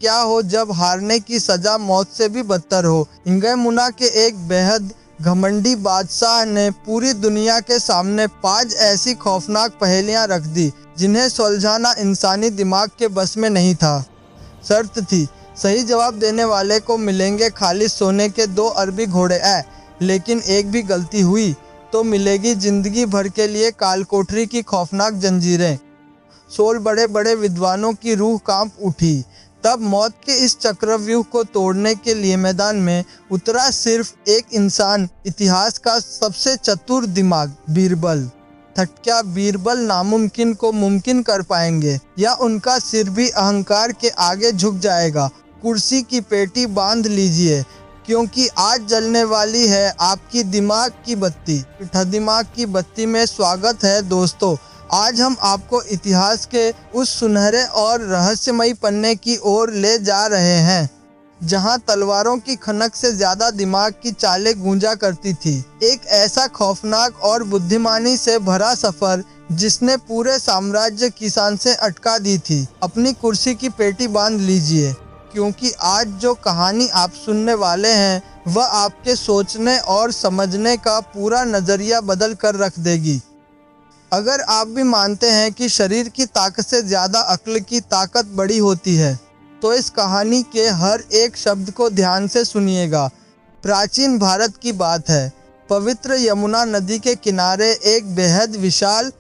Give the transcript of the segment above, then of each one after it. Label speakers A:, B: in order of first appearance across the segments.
A: क्या हो जब हारने की सजा मौत से भी बदतर हो। इंगमुना के एक बेहद घमंडी बादशाह ने पूरी दुनिया के सामने 5 ऐसी खौफनाक पहेलियां रख दी जिन्हें सुलझाना इंसानी दिमाग के बस में नहीं था। शर्त थी, सही जवाब देने वाले को मिलेंगे खालिस सोने के 2 अरबी घोड़े लेकिन एक भी गलती हुई तो मिलेगी जिंदगी भर के लिए कालकोठरी की खौफनाक जंजीरें। 16 बड़े बड़े विद्वानों की रूह कांप उठी। तब मौत के इस चक्रव्यूह को तोड़ने के लिए मैदान में उतरा सिर्फ एक इंसान, इतिहास का सबसे चतुर दिमाग, बीरबल। क्या बीरबल नामुमकिन को मुमकिन कर पाएंगे या उनका सिर भी अहंकार के आगे झुक जाएगा? कुर्सी की पेटी बांध लीजिए क्योंकि आज जलने वाली है आपकी दिमाग की बत्ती। दिमाग की बत्ती में स्वागत है दोस्तों। आज हम आपको इतिहास के उस सुनहरे और रहस्यमयी पन्ने की ओर ले जा रहे हैं जहां तलवारों की खनक से ज्यादा दिमाग की चालें गूंजा करती थी। एक ऐसा खौफनाक और बुद्धिमानी से भरा सफर जिसने पूरे साम्राज्य की सांसें अटका दी थी। अपनी कुर्सी की पेटी बांध लीजिए क्योंकि आज जो कहानी आप सुनने वाले हैं वह आपके सोचने और समझने का पूरा नजरिया बदल कर रख देगी। अगर आप भी मानते हैं कि शरीर की ताकत से ज़्यादा अक्ल की ताकत बड़ी होती है तो इस कहानी के हर एक शब्द को ध्यान से सुनिएगा। प्राचीन भारत की बात है। पवित्र यमुना नदी के किनारे एक बेहद विशाल,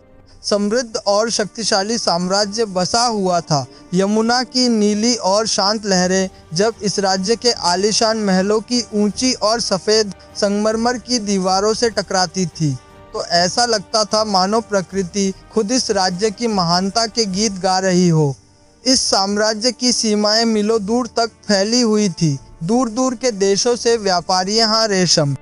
A: समृद्ध और शक्तिशाली साम्राज्य बसा हुआ था। यमुना की नीली और शांत लहरें जब इस राज्य के आलीशान महलों की ऊंची और सफ़ेद संगमरमर की दीवारों से टकराती थी तो ऐसा लगता था मानो प्रकृति खुद इस राज्य की महानता के गीत गा रही हो। इस साम्राज्य की सीमाएं मीलों दूर तक फैली हुई थी। दूर दूर के देशों से व्यापारी यहाँ रेशम,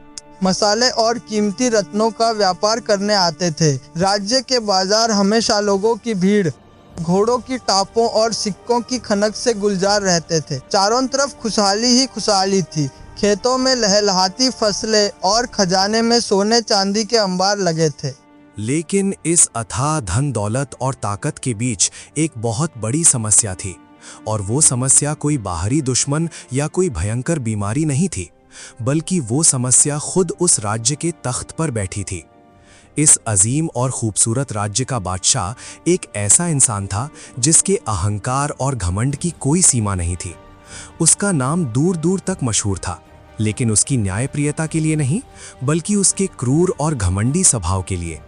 A: मसाले और कीमती रत्नों का व्यापार करने आते थे। राज्य के बाजार हमेशा लोगों की भीड़, घोड़ों की टापों और सिक्कों की खनक से गुलजार रहते थे। चारों तरफ खुशहाली ही खुशहाली थी। खेतों में लहलहाती फसलें और खजाने में सोने चांदी के अंबार लगे थे।
B: लेकिन इस अथाह धन दौलत और ताकत के बीच एक बहुत बड़ी समस्या थी और वो समस्या कोई बाहरी दुश्मन या कोई भयंकर बीमारी नहीं थी, बल्कि वो समस्या खुद उस राज्य के तख्त पर बैठी थी। इस अजीम और खूबसूरत राज्य का बादशाह एक ऐसा इंसान था जिसके अहंकार और घमंड की कोई सीमा नहीं थी। उसका नाम दूर दूर तक मशहूर था, लेकिन उसकी न्यायप्रियता के लिए नहीं, बल्कि उसके क्रूर और घमंडी स्वभाव के लिए।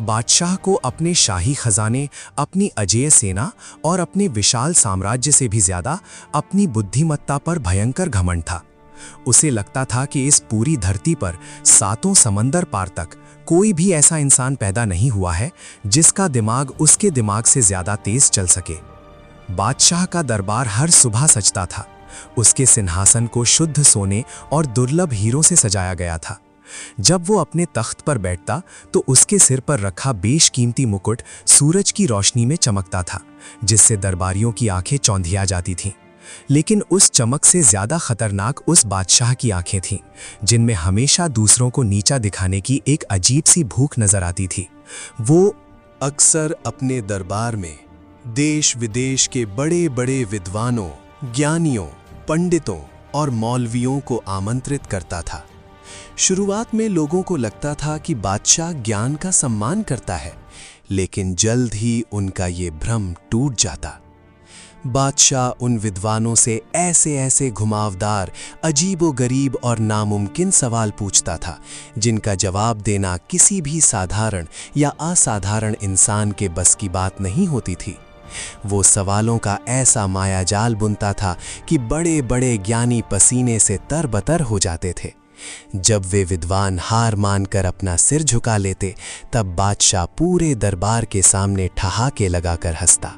B: बादशाह को अपने शाही खजाने, अपनी अजेय सेना और अपने विशाल साम्राज्य से भी ज्यादा अपनी बुद्धिमत्ता पर भयंकर घमंड था। उसे लगता था कि इस पूरी धरती पर 7 समंदर पार तक कोई भी ऐसा इंसान पैदा नहीं हुआ है जिसका दिमाग उसके दिमाग से ज्यादा तेज चल सके। बादशाह का दरबार हर सुबह सजता था। उसके सिंहासन को शुद्ध सोने और दुर्लभ हीरों से सजाया गया था। जब वो अपने तख्त पर बैठता तो उसके सिर पर रखा बेशकीमती मुकुट सूरज की रोशनी में चमकता था, जिससे दरबारियों की आंखें चौंधिया जाती थीं। लेकिन उस चमक से ज्यादा खतरनाक उस बादशाह की आंखें थीं, जिनमें हमेशा दूसरों को नीचा दिखाने की एक अजीब सी भूख नजर आती थी। वो अक्सर अपने दरबार में देश विदेश के बड़े बड़े विद्वानों, ज्ञानियों, पंडितों और मौलवियों को आमंत्रित करता था। शुरुआत में लोगों को लगता था कि बादशाह ज्ञान का सम्मान करता है, लेकिन जल्द ही उनका ये भ्रम टूट जाता। बादशाह उन विद्वानों से ऐसे ऐसे घुमावदार, अजीबोगरीब और नामुमकिन सवाल पूछता था जिनका जवाब देना किसी भी साधारण या असाधारण इंसान के बस की बात नहीं होती थी। वो सवालों का ऐसा मायाजाल बुनता था कि बड़े बड़े ज्ञानी पसीने से तरबतर हो जाते थे। जब वे विद्वान हार मानकर अपना सिर झुका लेते, तब बादशाह पूरे दरबार के सामने ठहाके लगाकर हंसता।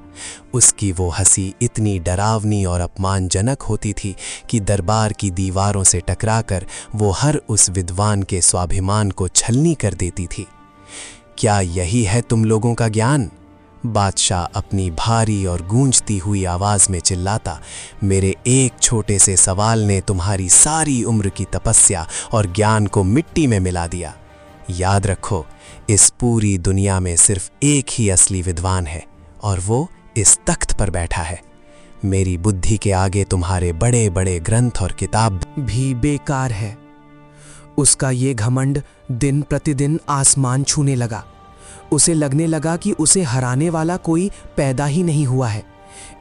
B: उसकी वो हंसी इतनी डरावनी और अपमानजनक होती थी कि दरबार की दीवारों से टकराकर वो हर उस विद्वान के स्वाभिमान को छलनी कर देती थी। क्या यही है तुम लोगों का ज्ञान? बादशाह अपनी भारी और गूंजती हुई आवाज में चिल्लाता। मेरे एक छोटे से सवाल ने तुम्हारी सारी उम्र की तपस्या और ज्ञान को मिट्टी में मिला दिया। याद रखो, इस पूरी दुनिया में सिर्फ एक ही असली विद्वान है और वो इस तख्त पर बैठा है। मेरी बुद्धि के आगे तुम्हारे बड़े बड़े ग्रंथ और किताब भी बेकार है। उसका ये घमंड दिन प्रतिदिन आसमान छूने लगा। उसे लगने लगा कि उसे हराने वाला कोई पैदा ही नहीं हुआ है।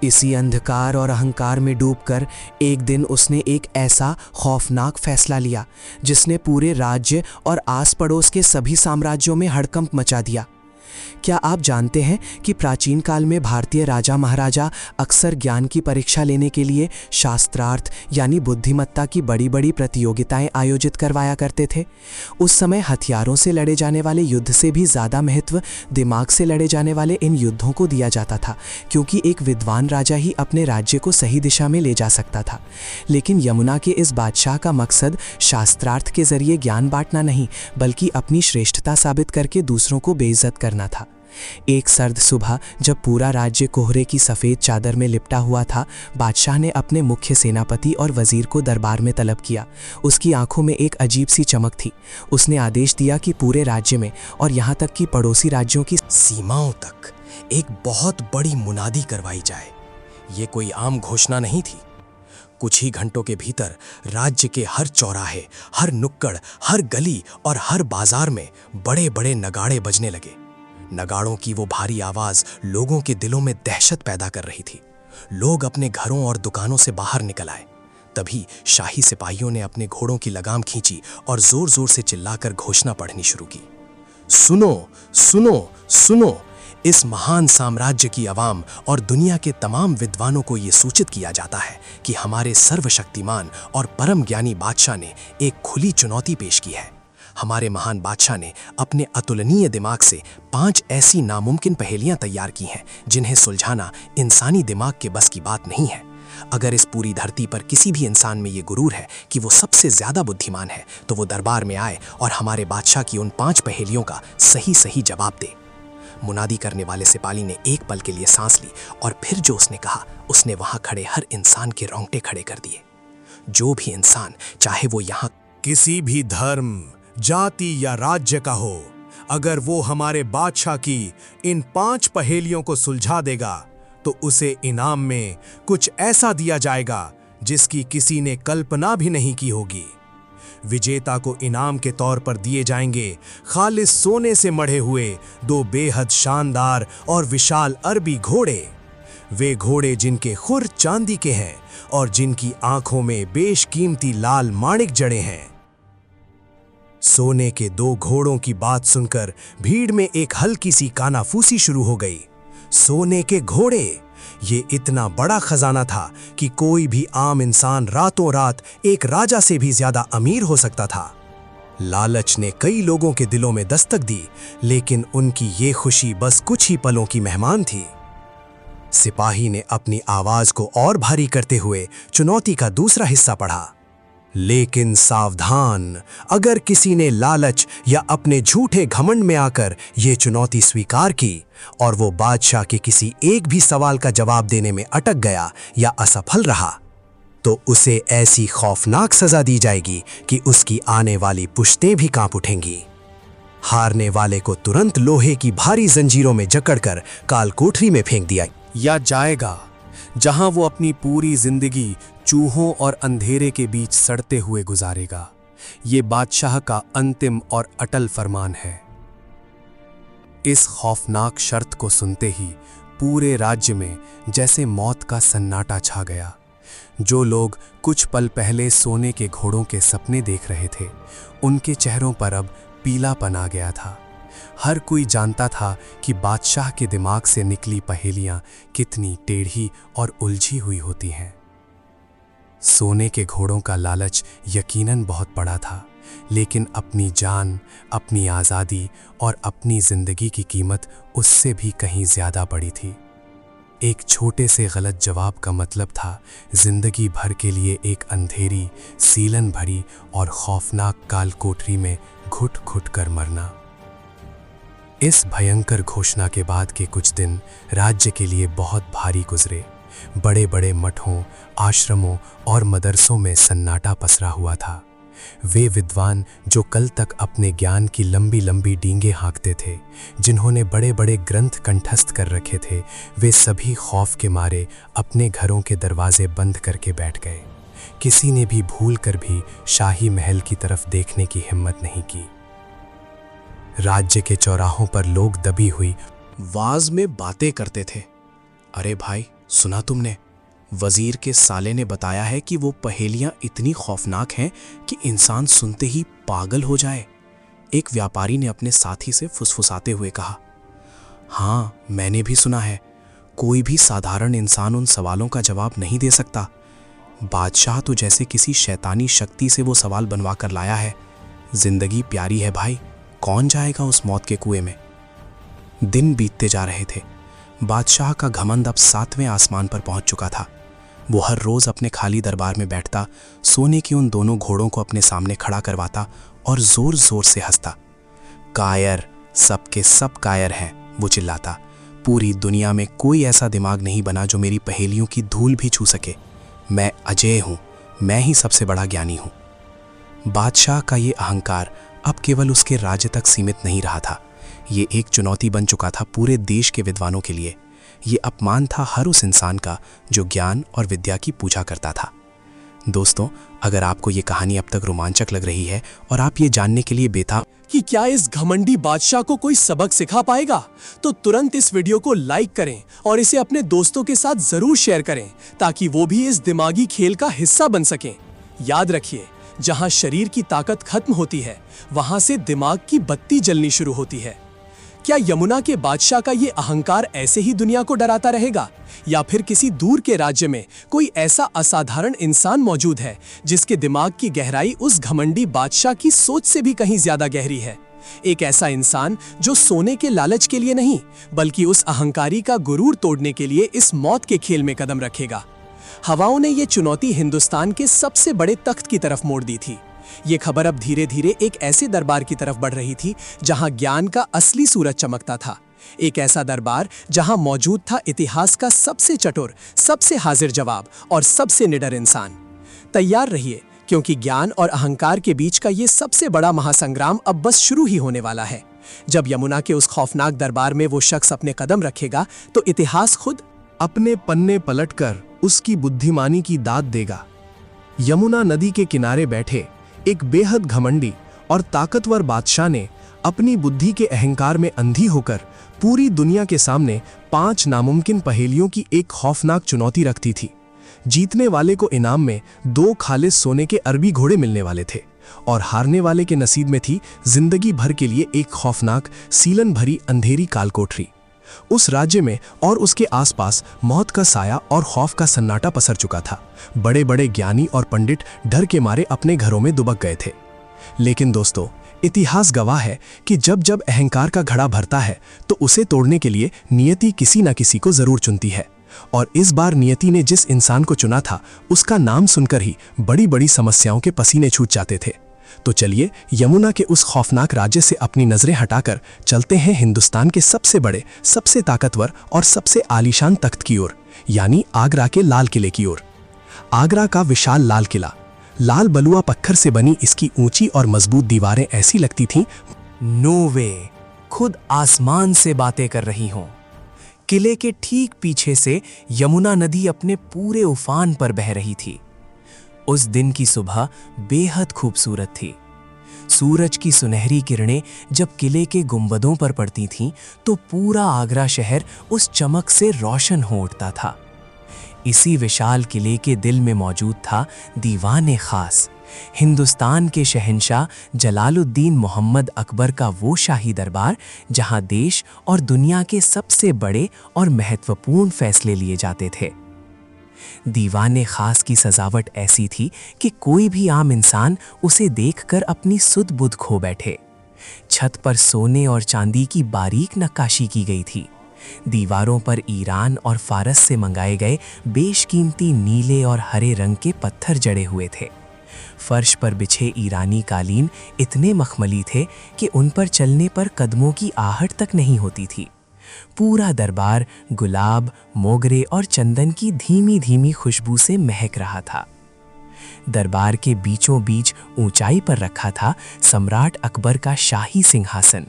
B: इसी अंधकार और अहंकार में डूबकर एक दिन उसने एक ऐसा खौफनाक फैसला लिया जिसने पूरे राज्य और आस पड़ोस के सभी साम्राज्यों में हड़कंप मचा दिया। क्या आप जानते हैं कि प्राचीन काल में भारतीय राजा महाराजा अक्सर ज्ञान की परीक्षा लेने के लिए शास्त्रार्थ यानी बुद्धिमत्ता की बड़ी बड़ी प्रतियोगिताएं आयोजित करवाया करते थे। उस समय हथियारों से लड़े जाने वाले युद्ध से भी ज़्यादा महत्व दिमाग से लड़े जाने वाले इन युद्धों को दिया जाता था, क्योंकि एक विद्वान राजा ही अपने राज्य को सही दिशा में ले जा सकता था। लेकिन यमुना के इस बादशाह का मकसद शास्त्रार्थ के जरिए ज्ञान बांटना नहीं, बल्कि अपनी श्रेष्ठता साबित करके दूसरों को बेइज्जत करना था। एक सर्द सुबह जब पूरा राज्य कोहरे की सफ़ेद चादर में लिपटा हुआ था, बादशाह ने अपने मुख्य सेनापति और वजीर को दरबार में तलब किया। उसकी आंखों में एक अजीब सी चमक थी। उसने आदेश दिया कि पूरे राज्य में और यहाँ तक कि पड़ोसी राज्यों की सीमाओं तक एक बहुत बड़ी मुनादी करवाई जाए। ये कोई आम घोषणा नहीं थी। कुछ ही घंटों के भीतर राज्य के हर चौराहे, हर नुक्कड़, हर गली और हर बाजार में बड़े बड़े नगाड़े बजने लगे। नगाड़ों की वो भारी आवाज लोगों के दिलों में दहशत पैदा कर रही थी। लोग अपने घरों और दुकानों से बाहर निकल आए। तभी शाही सिपाहियों ने अपने घोड़ों की लगाम खींची और जोर जोर से चिल्लाकर घोषणा पढ़नी शुरू की। सुनो, सुनो, सुनो! इस महान साम्राज्य की आवाम और दुनिया के तमाम विद्वानों को ये सूचित किया जाता है कि हमारे सर्वशक्तिमान और परम ज्ञानी बादशाह ने एक खुली चुनौती पेश की है। हमारे महान बादशाह ने अपने अतुलनीय दिमाग से 5 ऐसी नामुमकिन पहेलियां तैयार की हैं जिन्हें सुलझाना इंसानी दिमाग के बस की बात नहीं है। अगर इस पूरी धरती पर किसी भी इंसान में ये गुरूर है कि वो सबसे ज्यादा बुद्धिमान है, तो वो दरबार में आए और हमारे बादशाह की उन 5 पहेलियों का सही सही जवाब दे। मुनादी करने वाले सिपाही ने एक पल के लिए सांस ली और फिर जो उसने कहा, उसने वहां खड़े हर इंसान के रोंगटे खड़े कर दिए। जो भी इंसान, चाहे वो यहाँ किसी भी धर्म, जाति या राज्य का हो, अगर वो हमारे बादशाह की इन 5 पहेलियों को सुलझा देगा तो उसे इनाम में कुछ ऐसा दिया जाएगा जिसकी किसी ने कल्पना भी नहीं की होगी। विजेता को इनाम के तौर पर दिए जाएंगे खालिस सोने से मढ़े हुए 2 बेहद शानदार और विशाल अरबी घोड़े। वे घोड़े जिनके खुर चांदी के हैं और जिनकी आंखों में बेशकीमती लाल माणिक जड़े हैं। सोने के 2 घोड़ों की बात सुनकर भीड़ में एक हल्की सी कानाफूसी शुरू हो गई। सोने के घोड़े, ये इतना बड़ा खजाना था कि कोई भी आम इंसान रातों रात एक राजा से भी ज्यादा अमीर हो सकता था। लालच ने कई लोगों के दिलों में दस्तक दी, लेकिन उनकी ये खुशी बस कुछ ही पलों की मेहमान थी। सिपाही ने अपनी आवाज को और भारी करते हुए चुनौती का दूसरा हिस्सा पढ़ा। लेकिन सावधान, अगर किसी ने लालच या अपने झूठे घमंड में आकर ये चुनौती स्वीकार की और वो बादशाह के किसी एक भी सवाल का जवाब देने में अटक गया या असफल रहा, तो उसे ऐसी खौफनाक सजा दी जाएगी कि उसकी आने वाली पुश्तें भी कांप उठेंगी। हारने वाले को तुरंत लोहे की भारी जंजीरों में जकड़कर काल कोठरी में फेंक दिया या जाएगा, जहां वो अपनी पूरी जिंदगी चूहों और अंधेरे के बीच सड़ते हुए गुजारेगा। ये बादशाह का अंतिम और अटल फरमान है। इस खौफनाक शर्त को सुनते ही पूरे राज्य में जैसे मौत का सन्नाटा छा गया। जो लोग कुछ पल पहले सोने के घोड़ों के सपने देख रहे थे, उनके चेहरों पर अब पीलापन आ गया था। हर कोई जानता था कि बादशाह के दिमाग से निकली पहेलियां कितनी टेढ़ी और उलझी हुई होती हैं। सोने के घोड़ों का लालच यकीनन बहुत बड़ा था, लेकिन अपनी जान, अपनी आज़ादी और अपनी जिंदगी की कीमत उससे भी कहीं ज्यादा बड़ी थी। एक छोटे से गलत जवाब का मतलब था जिंदगी भर के लिए एक अंधेरी, सीलन भरी और खौफनाक काल कोठरी में घुट घुट कर मरना। इस भयंकर घोषणा के बाद के कुछ दिन राज्य के लिए बहुत भारी गुजरे। बड़े बड़े मठों, आश्रमों और मदरसों में सन्नाटा पसरा हुआ था। वे विद्वान जो कल तक अपने ज्ञान की लंबी लंबी डींगे हाँकते थे, जिन्होंने बड़े बड़े ग्रंथ कंठस्थ कर रखे थे, वे सभी खौफ के मारे अपने घरों के दरवाजे बंद करके बैठ गए। किसी ने भी भूल कर भी शाही महल की तरफ देखने की हिम्मत नहीं की। राज्य के चौराहों पर लोग दबी हुई आवाज में बातें करते थे। अरे भाई, सुना तुमने? वजीर के साले ने बताया है कि वो पहेलियां इतनी खौफनाक हैं कि इंसान सुनते ही पागल हो जाए। एक व्यापारी ने अपने साथी से फुसफुसाते हुए कहा। हाँ, मैंने भी सुना है। कोई भी साधारण इंसान उन सवालों का जवाब नहीं दे सकता। बादशाह तो जैसे किसी शैतानी शक्ति से वो सवाल बनवा कर लाया है। जिंदगी प्यारी है भाई, कौन जाएगा उस मौत के कुएं में? दिन बीतते जा रहे थे। बादशाह का घमंड अब 7वें आसमान पर पहुंच चुका था। वो हर रोज अपने खाली दरबार में बैठता, सोने के उन दोनों घोड़ों को अपने सामने खड़ा करवाता और जोर जोर से हंसता। कायर, सबके सब कायर हैं, वो चिल्लाता। पूरी दुनिया में कोई ऐसा दिमाग नहीं बना जो मेरी पहेलियों की धूल भी छू सके। मैं अजेय हूं, मैं ही सबसे बड़ा ज्ञानी हूं। बादशाह का ये अहंकार अब केवल उसके राज्य तक सीमित नहीं रहा था। ये एक चुनौती बन चुका था पूरे देश के विद्वानों के लिए। ये अपमान था हर उस इंसान का जो ज्ञान और विद्या की पूजा करता था। दोस्तों, अगर आपको ये कहानी अब तक रोमांचक लग रही है और आप ये जानने के लिए बेताब
C: कि क्या इस घमंडी बादशाह को कोई सबक सिखा पाएगा, तो तुरंत इस वीडियो को लाइक करें और इसे अपने दोस्तों के साथ जरूर शेयर करें ताकि वो भी इस दिमागी खेल का हिस्सा बन सकें। याद रखिए, जहां शरीर की ताकत खत्म होती है, वहां से दिमाग की बत्ती जलनी शुरू होती है। क्या यमुना के बादशाह का ये अहंकार ऐसे ही दुनिया को डराता रहेगा, या फिर किसी दूर के राज्य में कोई ऐसा असाधारण इंसान मौजूद है जिसके दिमाग की गहराई उस घमंडी बादशाह की सोच से भी कहीं ज्यादा गहरी है? एक ऐसा इंसान जो सोने के लालच के लिए नहीं, बल्कि उस अहंकारी का गुरूर तोड़ने के लिए इस मौत के खेल में कदम रखेगा। हवाओं ने ये चुनौती हिंदुस्तान के सबसे बड़े तख्त की तरफ मोड़ दी थी। ये खबर अब धीरे धीरे एक ऐसे दरबार की तरफ बढ़ रही थी जहां ज्ञान का असली सूरज चमकता था। एक ऐसा दरबार जहां मौजूद था इतिहास का सबसे चतुर, सबसे हाजिर जवाब और सबसे निडर इंसान। तैयार रहिए, क्योंकि ज्ञान और अहंकार के बीच का ये सबसे बड़ा महासंग्राम अब बस शुरू ही होने वाला है। जब यमुना के उस खौफनाक दरबार में वो शख्स अपने कदम रखेगा तो इतिहास खुद
B: अपने पन्ने पलटकर उसकी बुद्धिमानी की दाद देगा। यमुना नदी के किनारे बैठे एक बेहद घमंडी और ताकतवर बादशाह ने अपनी बुद्धि के अहंकार में अंधी होकर पूरी दुनिया के सामने 5 नामुमकिन पहेलियों की एक खौफनाक चुनौती रखती थी। जीतने वाले को इनाम में 2 खालिस सोने के अरबी घोड़े मिलने वाले थे और हारने वाले के नसीब में थी जिंदगी भर के लिए एक खौफनाक सीलन भरी अंधेरी कालकोठरी। उस राज्य में और उसके आसपास मौत का साया और खौफ का सन्नाटा पसर चुका था। बड़े बड़े ज्ञानी और पंडित डर के मारे अपने घरों में दुबक गए थे। लेकिन दोस्तों, इतिहास गवाह है कि जब जब अहंकार का घड़ा भरता है तो उसे तोड़ने के लिए नियति किसी न किसी को जरूर चुनती है। और इस बार नियति ने जिस इंसान को चुना था, उसका नाम सुनकर ही बड़ी बड़ी समस्याओं के पसीने छूट जाते थे। तो चलिए यमुना के उस खौफनाक राज्य से अपनी नजरें हटाकर चलते हैं हिंदुस्तान के सबसे बड़े, सबसे ताकतवर और सबसे आलीशान तख्त की ओर, यानी आगरा के लाल किले की ओर। आगरा का विशाल लाल किला, लाल बलुआ पत्थर से बनी इसकी ऊंची और मजबूत दीवारें ऐसी लगती थीं नो वे खुद आसमान से बातें कर रही हों। किले के ठीक पीछे से यमुना नदी अपने पूरे उफान पर बह रही थी। उस दिन की सुबह बेहद खूबसूरत थी। सूरज की सुनहरी किरणें जब किले के गुंबदों पर पड़ती थीं तो पूरा आगरा शहर उस चमक से रोशन हो उठता था। इसी विशाल किले के दिल में मौजूद था दीवाने खास, हिंदुस्तान के शहंशाह जलालुद्दीन मोहम्मद अकबर का वो शाही दरबार जहां देश और दुनिया के सबसे बड़े और महत्वपूर्ण फैसले लिए जाते थे। दीवाने खास की सजावट ऐसी थी कि कोई भी आम इंसान उसे देखकर अपनी सुध बुध खो बैठे। छत पर सोने और चांदी की बारीक नक्काशी की गई थी। दीवारों पर ईरान और फारस से मंगाए गए बेशकीमती नीले और हरे रंग के पत्थर जड़े हुए थे। फर्श पर बिछे ईरानी कालीन इतने मखमली थे कि उन पर चलने पर कदमों की आहट तक नहीं होती थी। पूरा दरबार गुलाब, मोगरे और चंदन की धीमी धीमी खुशबू से महक रहा था।
D: दरबार के बीचों बीच ऊंचाई पर रखा था सम्राट अकबर का शाही सिंहासन।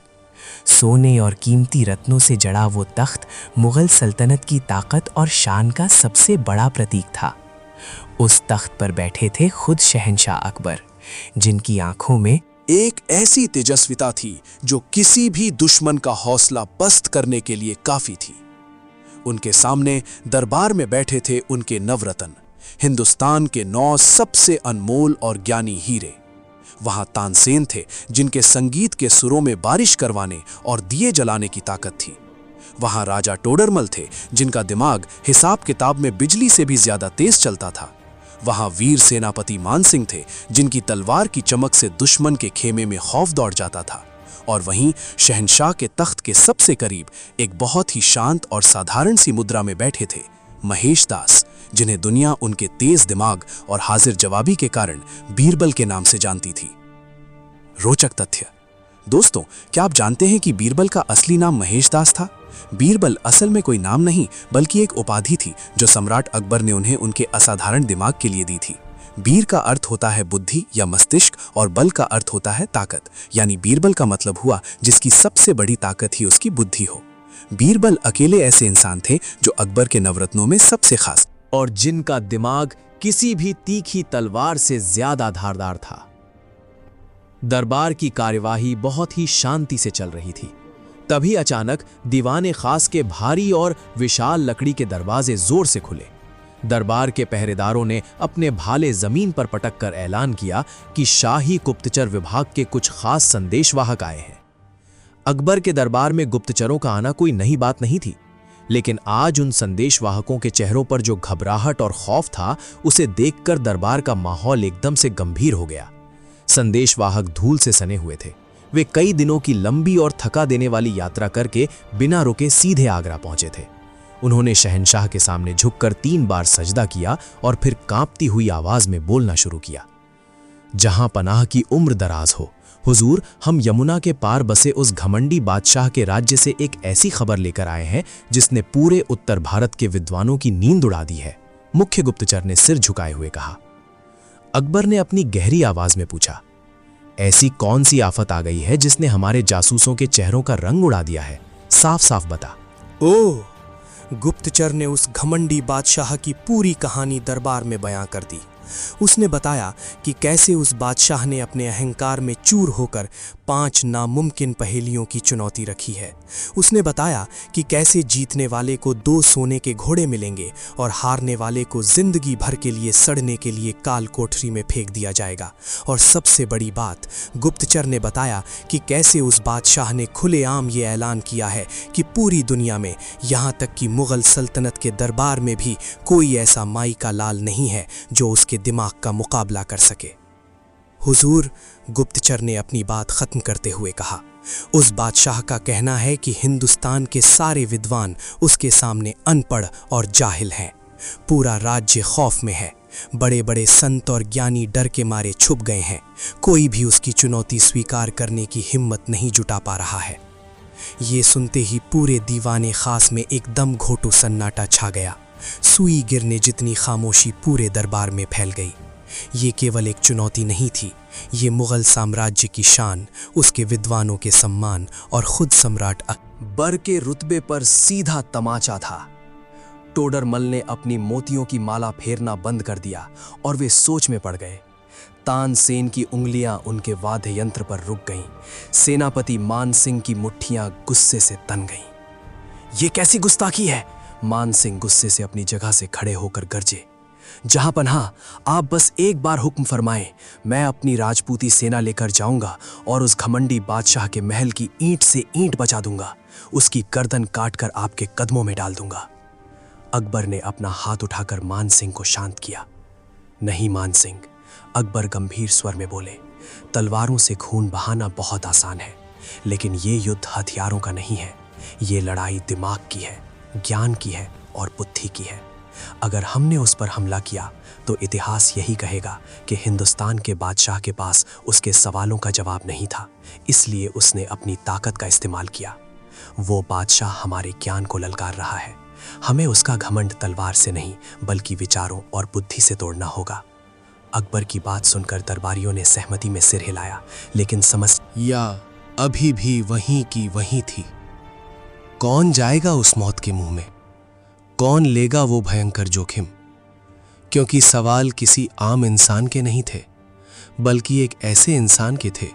D: सोने और कीमती रत्नों से जड़ा वो तख्त मुगल सल्तनत की ताकत और शान का सबसे बड़ा प्रतीक था। उस तख्त पर बैठे थे खुद शहंशाह अकबर, जिनकी आंखों में
B: एक ऐसी तेजस्विता थी जो किसी भी दुश्मन का हौसला पस्त करने के लिए काफी थी। उनके सामने दरबार में बैठे थे उनके नवरत्न, हिंदुस्तान के 9 सबसे अनमोल और ज्ञानी हीरे। वहां तानसेन थे, जिनके संगीत के सुरों में बारिश करवाने और दिए जलाने की ताकत थी। वहां राजा टोडरमल थे, जिनका दिमाग हिसाब किताब में बिजली से भी ज्यादा तेज चलता था। वहां वीर सेनापति मानसिंह थे, जिनकी तलवार की चमक से दुश्मन के खेमे में खौफ दौड़ जाता था। और वहीं शहंशाह के तख्त के सबसे करीब एक बहुत ही शांत और साधारण सी मुद्रा में बैठे थे महेश दास, जिन्हें दुनिया उनके तेज दिमाग और हाजिर जवाबी के कारण बीरबल के नाम से जानती थी। रोचक तथ्य दोस्तों, क्या आप जानते हैं कि बीरबल का असली नाम महेश दास था? बीरबल असल में कोई नाम नहीं बल्कि एक उपाधि थी जो सम्राट अकबर ने उन्हें उनके असाधारण दिमाग के लिए दी थी। बीर का अर्थ होता है बुद्धि या मस्तिष्क और बल का अर्थ होता है ताकत, यानी बीरबल का मतलब हुआ जिसकी सबसे बड़ी ताकत ही उसकी बुद्धि हो। बीरबल अकेले ऐसे इंसान थे जो अकबर के नवरत्नों में सबसे खास
E: और जिनका दिमाग किसी भी तीखी तलवार से ज्यादा धारदार था। दरबार की कार्यवाही बहुत ही शांति से चल रही थी। तभी अचानक दीवाने खास के भारी और विशाल लकड़ी के दरवाजे जोर से खुले। दरबार के पहरेदारों ने अपने भाले जमीन पर पटक कर ऐलान किया कि शाही गुप्तचर विभाग के कुछ खास संदेशवाहक आए हैं। अकबर के दरबार में गुप्तचरों का आना कोई नई बात नहीं थी, लेकिन आज उन संदेशवाहकों के चेहरों पर जो घबराहट और खौफ था, उसे देखकर दरबार का माहौल एकदम से गंभीर हो गया। संदेशवाहक धूल से सने हुए थे। वे कई दिनों की लंबी और थका देने वाली यात्रा करके बिना रुके सीधे आगरा पहुंचे थे। उन्होंने शहंशाह के सामने झुककर 3 बार सजदा किया और फिर कांपती हुई आवाज में बोलना शुरू किया। जहां पनाह की उम्र दराज हो, हुजूर, हम यमुना के पार बसे उस घमंडी बादशाह के राज्य से एक ऐसी खबर लेकर आए हैं जिसने पूरे उत्तर भारत के विद्वानों की नींद उड़ा दी है। मुख्य गुप्तचर ने सिर झुकाए हुए कहा। अकबर ने अपनी गहरी आवाज में पूछा, ऐसी कौन सी आफत आ गई है जिसने हमारे जासूसों के चेहरों का रंग उड़ा दिया है? साफ साफ बता।
B: ओह! गुप्तचर ने उस घमंडी बादशाह की पूरी कहानी दरबार में बयां कर दी। उसने बताया कि कैसे उस बादशाह ने अपने अहंकार में चूर होकर 5 नामुमकिन पहेलियों की चुनौती रखी है। उसने बताया कि कैसे जीतने वाले को 2 सोने के घोड़े मिलेंगे और हारने वाले को जिंदगी भर के लिए सड़ने के लिए काल कोठरी में फेंक दिया जाएगा। और सबसे बड़ी बात, गुप्तचर ने बताया कि कैसे उस बादशाह ने खुलेआम ये ऐलान किया है कि पूरी दुनिया में, यहाँ तक कि मुगल सल्तनत के दरबार में भी कोई ऐसा माई का लाल नहीं है जो उसके दिमाग का मुकाबला कर सके। हुजूर, गुप्तचर ने अपनी बात खत्म करते हुए कहा, उस बादशाह का कहना है कि हिंदुस्तान के सारे विद्वान उसके सामने अनपढ़ और जाहिल हैं। पूरा राज्य खौफ में है। बड़े बड़े संत और ज्ञानी डर के मारे छुप गए हैं। कोई भी उसकी चुनौती स्वीकार करने की हिम्मत नहीं जुटा पा रहा है। ये सुनते ही पूरे दीवाने खास में एकदम घोटू सन्नाटा छा गया। सुई गिरने जितनी खामोशी पूरे दरबार में फैल गई। ये केवल एक चुनौती नहीं थी, ये मुगल साम्राज्य की शान, उसके विद्वानों के सम्मान और खुद सम्राट
E: अकबर के रुतबे पर सीधा तमाचा था। टोडरमल ने अपनी मोतियों की माला फेरना बंद कर दिया और वे सोच में पड़ गए। तानसेन की उंगलियां उनके वाद्य यंत्र पर रुक गईं। सेनापति मानसिंह की मुट्ठियां गुस्से से तन गईं। ये कैसी गुस्ताखी है? मानसिंह गुस्से से अपनी जगह से खड़े होकर गरजे, जहां पनाह, आप बस एक बार हुक्म फरमाएं, मैं अपनी राजपूती सेना लेकर जाऊंगा और उस घमंडी बादशाह के महल की ईंट से ईंट बचा दूंगा, उसकी गर्दन काटकर आपके कदमों में डाल दूंगा। अकबर ने अपना हाथ उठाकर मानसिंह को शांत किया। नहीं मानसिंह, अकबर गंभीर स्वर में बोले, तलवारों से खून बहाना बहुत आसान है, लेकिन ये युद्ध हथियारों का नहीं है। ये लड़ाई दिमाग की है, ज्ञान की है और बुद्धि की है। अगर हमने उस पर हमला किया तो इतिहास यही कहेगा कि हिंदुस्तान के बादशाह के पास उसके सवालों का जवाब नहीं था, इसलिए उसने अपनी ताकत का इस्तेमाल किया। वो बादशाह हमारे ज्ञान को ललकार रहा है। हमें उसका घमंड तलवार से नहीं बल्कि विचारों और बुद्धि से तोड़ना होगा।
D: अकबर की बात सुनकर दरबारियों ने सहमति में सिर हिलाया, लेकिन
B: या अभी भी वहीं की वहीं थी। कौन जाएगा उस मौत के मुंह में? कौन लेगा वो भयंकर जोखिम? क्योंकि सवाल किसी आम इंसान के नहीं थे, बल्कि एक ऐसे इंसान के थे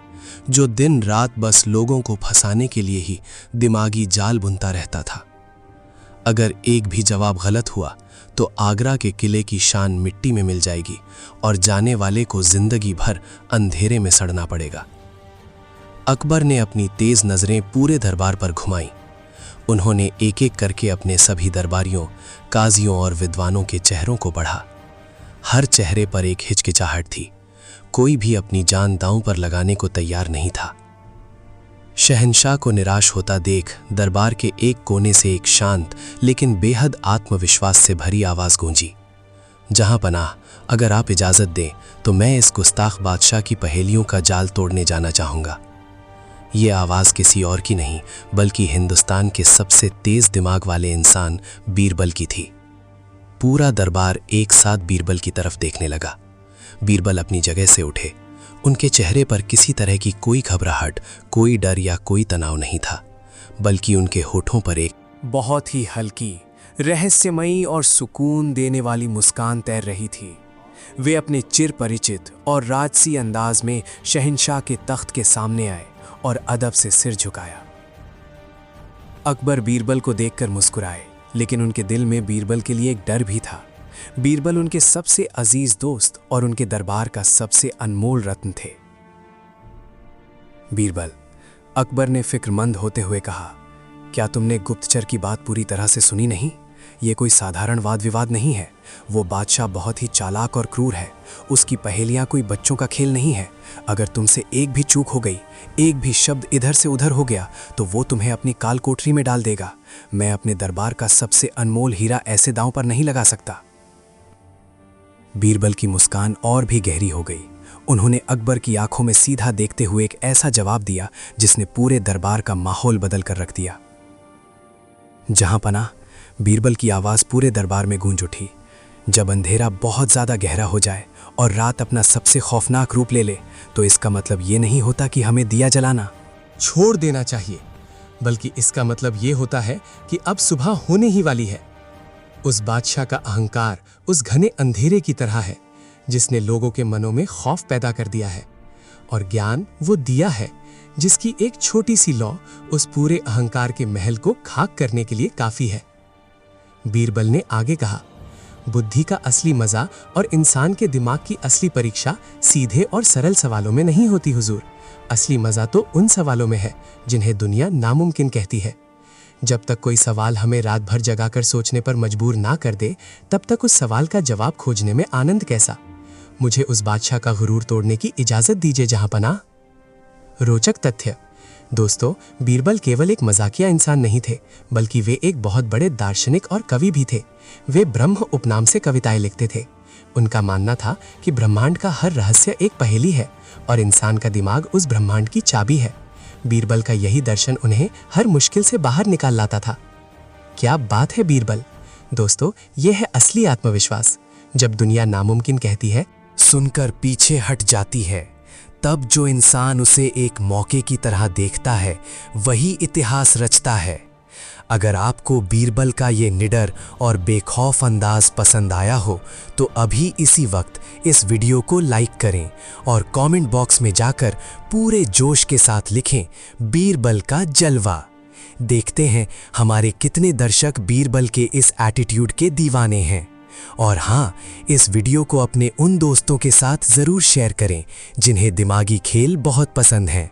B: जो दिन रात बस लोगों को फंसाने के लिए ही दिमागी जाल बुनता रहता था। अगर एक भी जवाब गलत हुआ तो आगरा के किले की शान मिट्टी में मिल जाएगी और जाने वाले को जिंदगी भर अंधेरे में सड़ना पड़ेगा। अकबर ने अपनी तेज नजरें पूरे दरबार पर घुमाई। उन्होंने एक एक करके अपने सभी दरबारियों, काजियों और विद्वानों के चेहरों को पढ़ा। हर चेहरे पर एक हिचकिचाहट थी। कोई भी अपनी जान दांव पर लगाने को तैयार नहीं था। शहंशाह को निराश होता देख दरबार के एक कोने से एक शांत लेकिन बेहद आत्मविश्वास से भरी आवाज गूंजी, जहां पनाह, अगर आप इजाजत दें तो मैं इस गुस्ताख बादशाह की पहेलियों का जाल तोड़ने जाना चाहूंगा। ये आवाज किसी और की नहीं बल्कि हिंदुस्तान के सबसे तेज दिमाग वाले इंसान बीरबल की थी। पूरा दरबार एक साथ बीरबल की तरफ देखने लगा। बीरबल अपनी जगह से उठे। उनके चेहरे पर किसी तरह की कोई घबराहट, कोई डर या कोई तनाव नहीं था, बल्कि उनके होठों पर एक
D: बहुत ही हल्की, रहस्यमयी और सुकून देने वाली मुस्कान तैर रही थी। वे अपने चिर परिचित और राजसी अंदाज में शहंशाह के तख्त के सामने आए और अदब से सिर झुकाया। अकबर बीरबल को देखकर मुस्कुराए, लेकिन उनके दिल में बीरबल के लिए एक डर भी था। बीरबल उनके सबसे अजीज दोस्त और उनके दरबार का सबसे अनमोल रत्न थे। बीरबल, अकबर ने फिक्रमंद होते हुए कहा, क्या तुमने गुप्तचर की बात पूरी तरह से सुनी नहीं? ये कोई साधारण वाद विवाद नहीं है। वो बादशाह बहुत ही चालाक और क्रूर है। उसकी पहेलियां कोई बच्चों का खेल नहीं है। अगर तुमसे एक भी चूक हो गई, एक भी शब्द इधर से उधर हो गया, तो वो तुम्हें अपनी काल कोठरी में डाल देगा। मैं अपने दरबार का सबसे अनमोल हीरा ऐसे दांव पर नहीं लगा सकता। बीरबल की मुस्कान और भी गहरी हो गई। उन्होंने अकबर की आंखों में सीधा देखते हुए एक ऐसा जवाब दिया जिसने पूरे दरबार का माहौल बदल कर रख दिया। जहां पनाह, बीरबल की आवाज पूरे दरबार में गूंज उठी। जब अंधेरा बहुत ज्यादा गहरा हो जाए और रात अपना सबसे खौफनाक रूप ले ले, तो इसका मतलब ये नहीं होता कि हमें दिया जलाना
C: छोड़ देना चाहिए, बल्कि इसका मतलब ये होता है कि अब सुबह होने ही वाली है। उस बादशाह का अहंकार उस घने अंधेरे की तरह है जिसने लोगों के मनों में खौफ पैदा कर दिया है, और ज्ञान वो दिया है जिसकी एक छोटी सी लौ उस पूरे अहंकार के महल को खाक करने के लिए काफी है। बीरबल ने आगे कहा, बुद्धि का असली मजा और इंसान के दिमाग की असली परीक्षा सीधे और सरल सवालों में नहीं होती हुजूर। असली मजा तो उन सवालों में है जिन्हें दुनिया नामुमकिन कहती है। जब तक कोई सवाल हमें रात भर जगाकर सोचने पर मजबूर ना कर दे, तब तक उस सवाल का जवाब खोजने में आनंद कैसा। मुझे उस बादशाह का गुरूर तोड़ने की इजाजत दीजिए जहां पनाह। रोचक तथ्य दोस्तों, बीरबल केवल एक मजाकिया इंसान नहीं थे, बल्कि वे एक बहुत बड़े दार्शनिक और कवि भी थे। वे ब्रह्म उपनाम से कविताएं लिखते थे। उनका मानना था कि ब्रह्मांड का हर रहस्य एक पहेली है और इंसान का दिमाग उस ब्रह्मांड की चाबी है। बीरबल का यही दर्शन उन्हें हर मुश्किल से बाहर निकाल लाता था। क्या बात है बीरबल। दोस्तों, यह है असली आत्मविश्वास। जब दुनिया नामुमकिन कहती है,
B: सुनकर पीछे हट जाती है, तब जो इंसान उसे एक मौके की तरह देखता है वही इतिहास रचता है। अगर आपको बीरबल का ये निडर और बेखौफ अंदाज पसंद आया हो तो अभी इसी वक्त इस वीडियो को लाइक करें और कमेंट बॉक्स में जाकर पूरे जोश के साथ लिखें, बीरबल का जलवा। देखते हैं हमारे कितने दर्शक बीरबल के इस एटीट्यूड के दीवाने हैं। और हाँ, इस वीडियो को अपने उन दोस्तों के साथ ज़रूर शेयर करें जिन्हें दिमागी खेल बहुत पसंद हैं।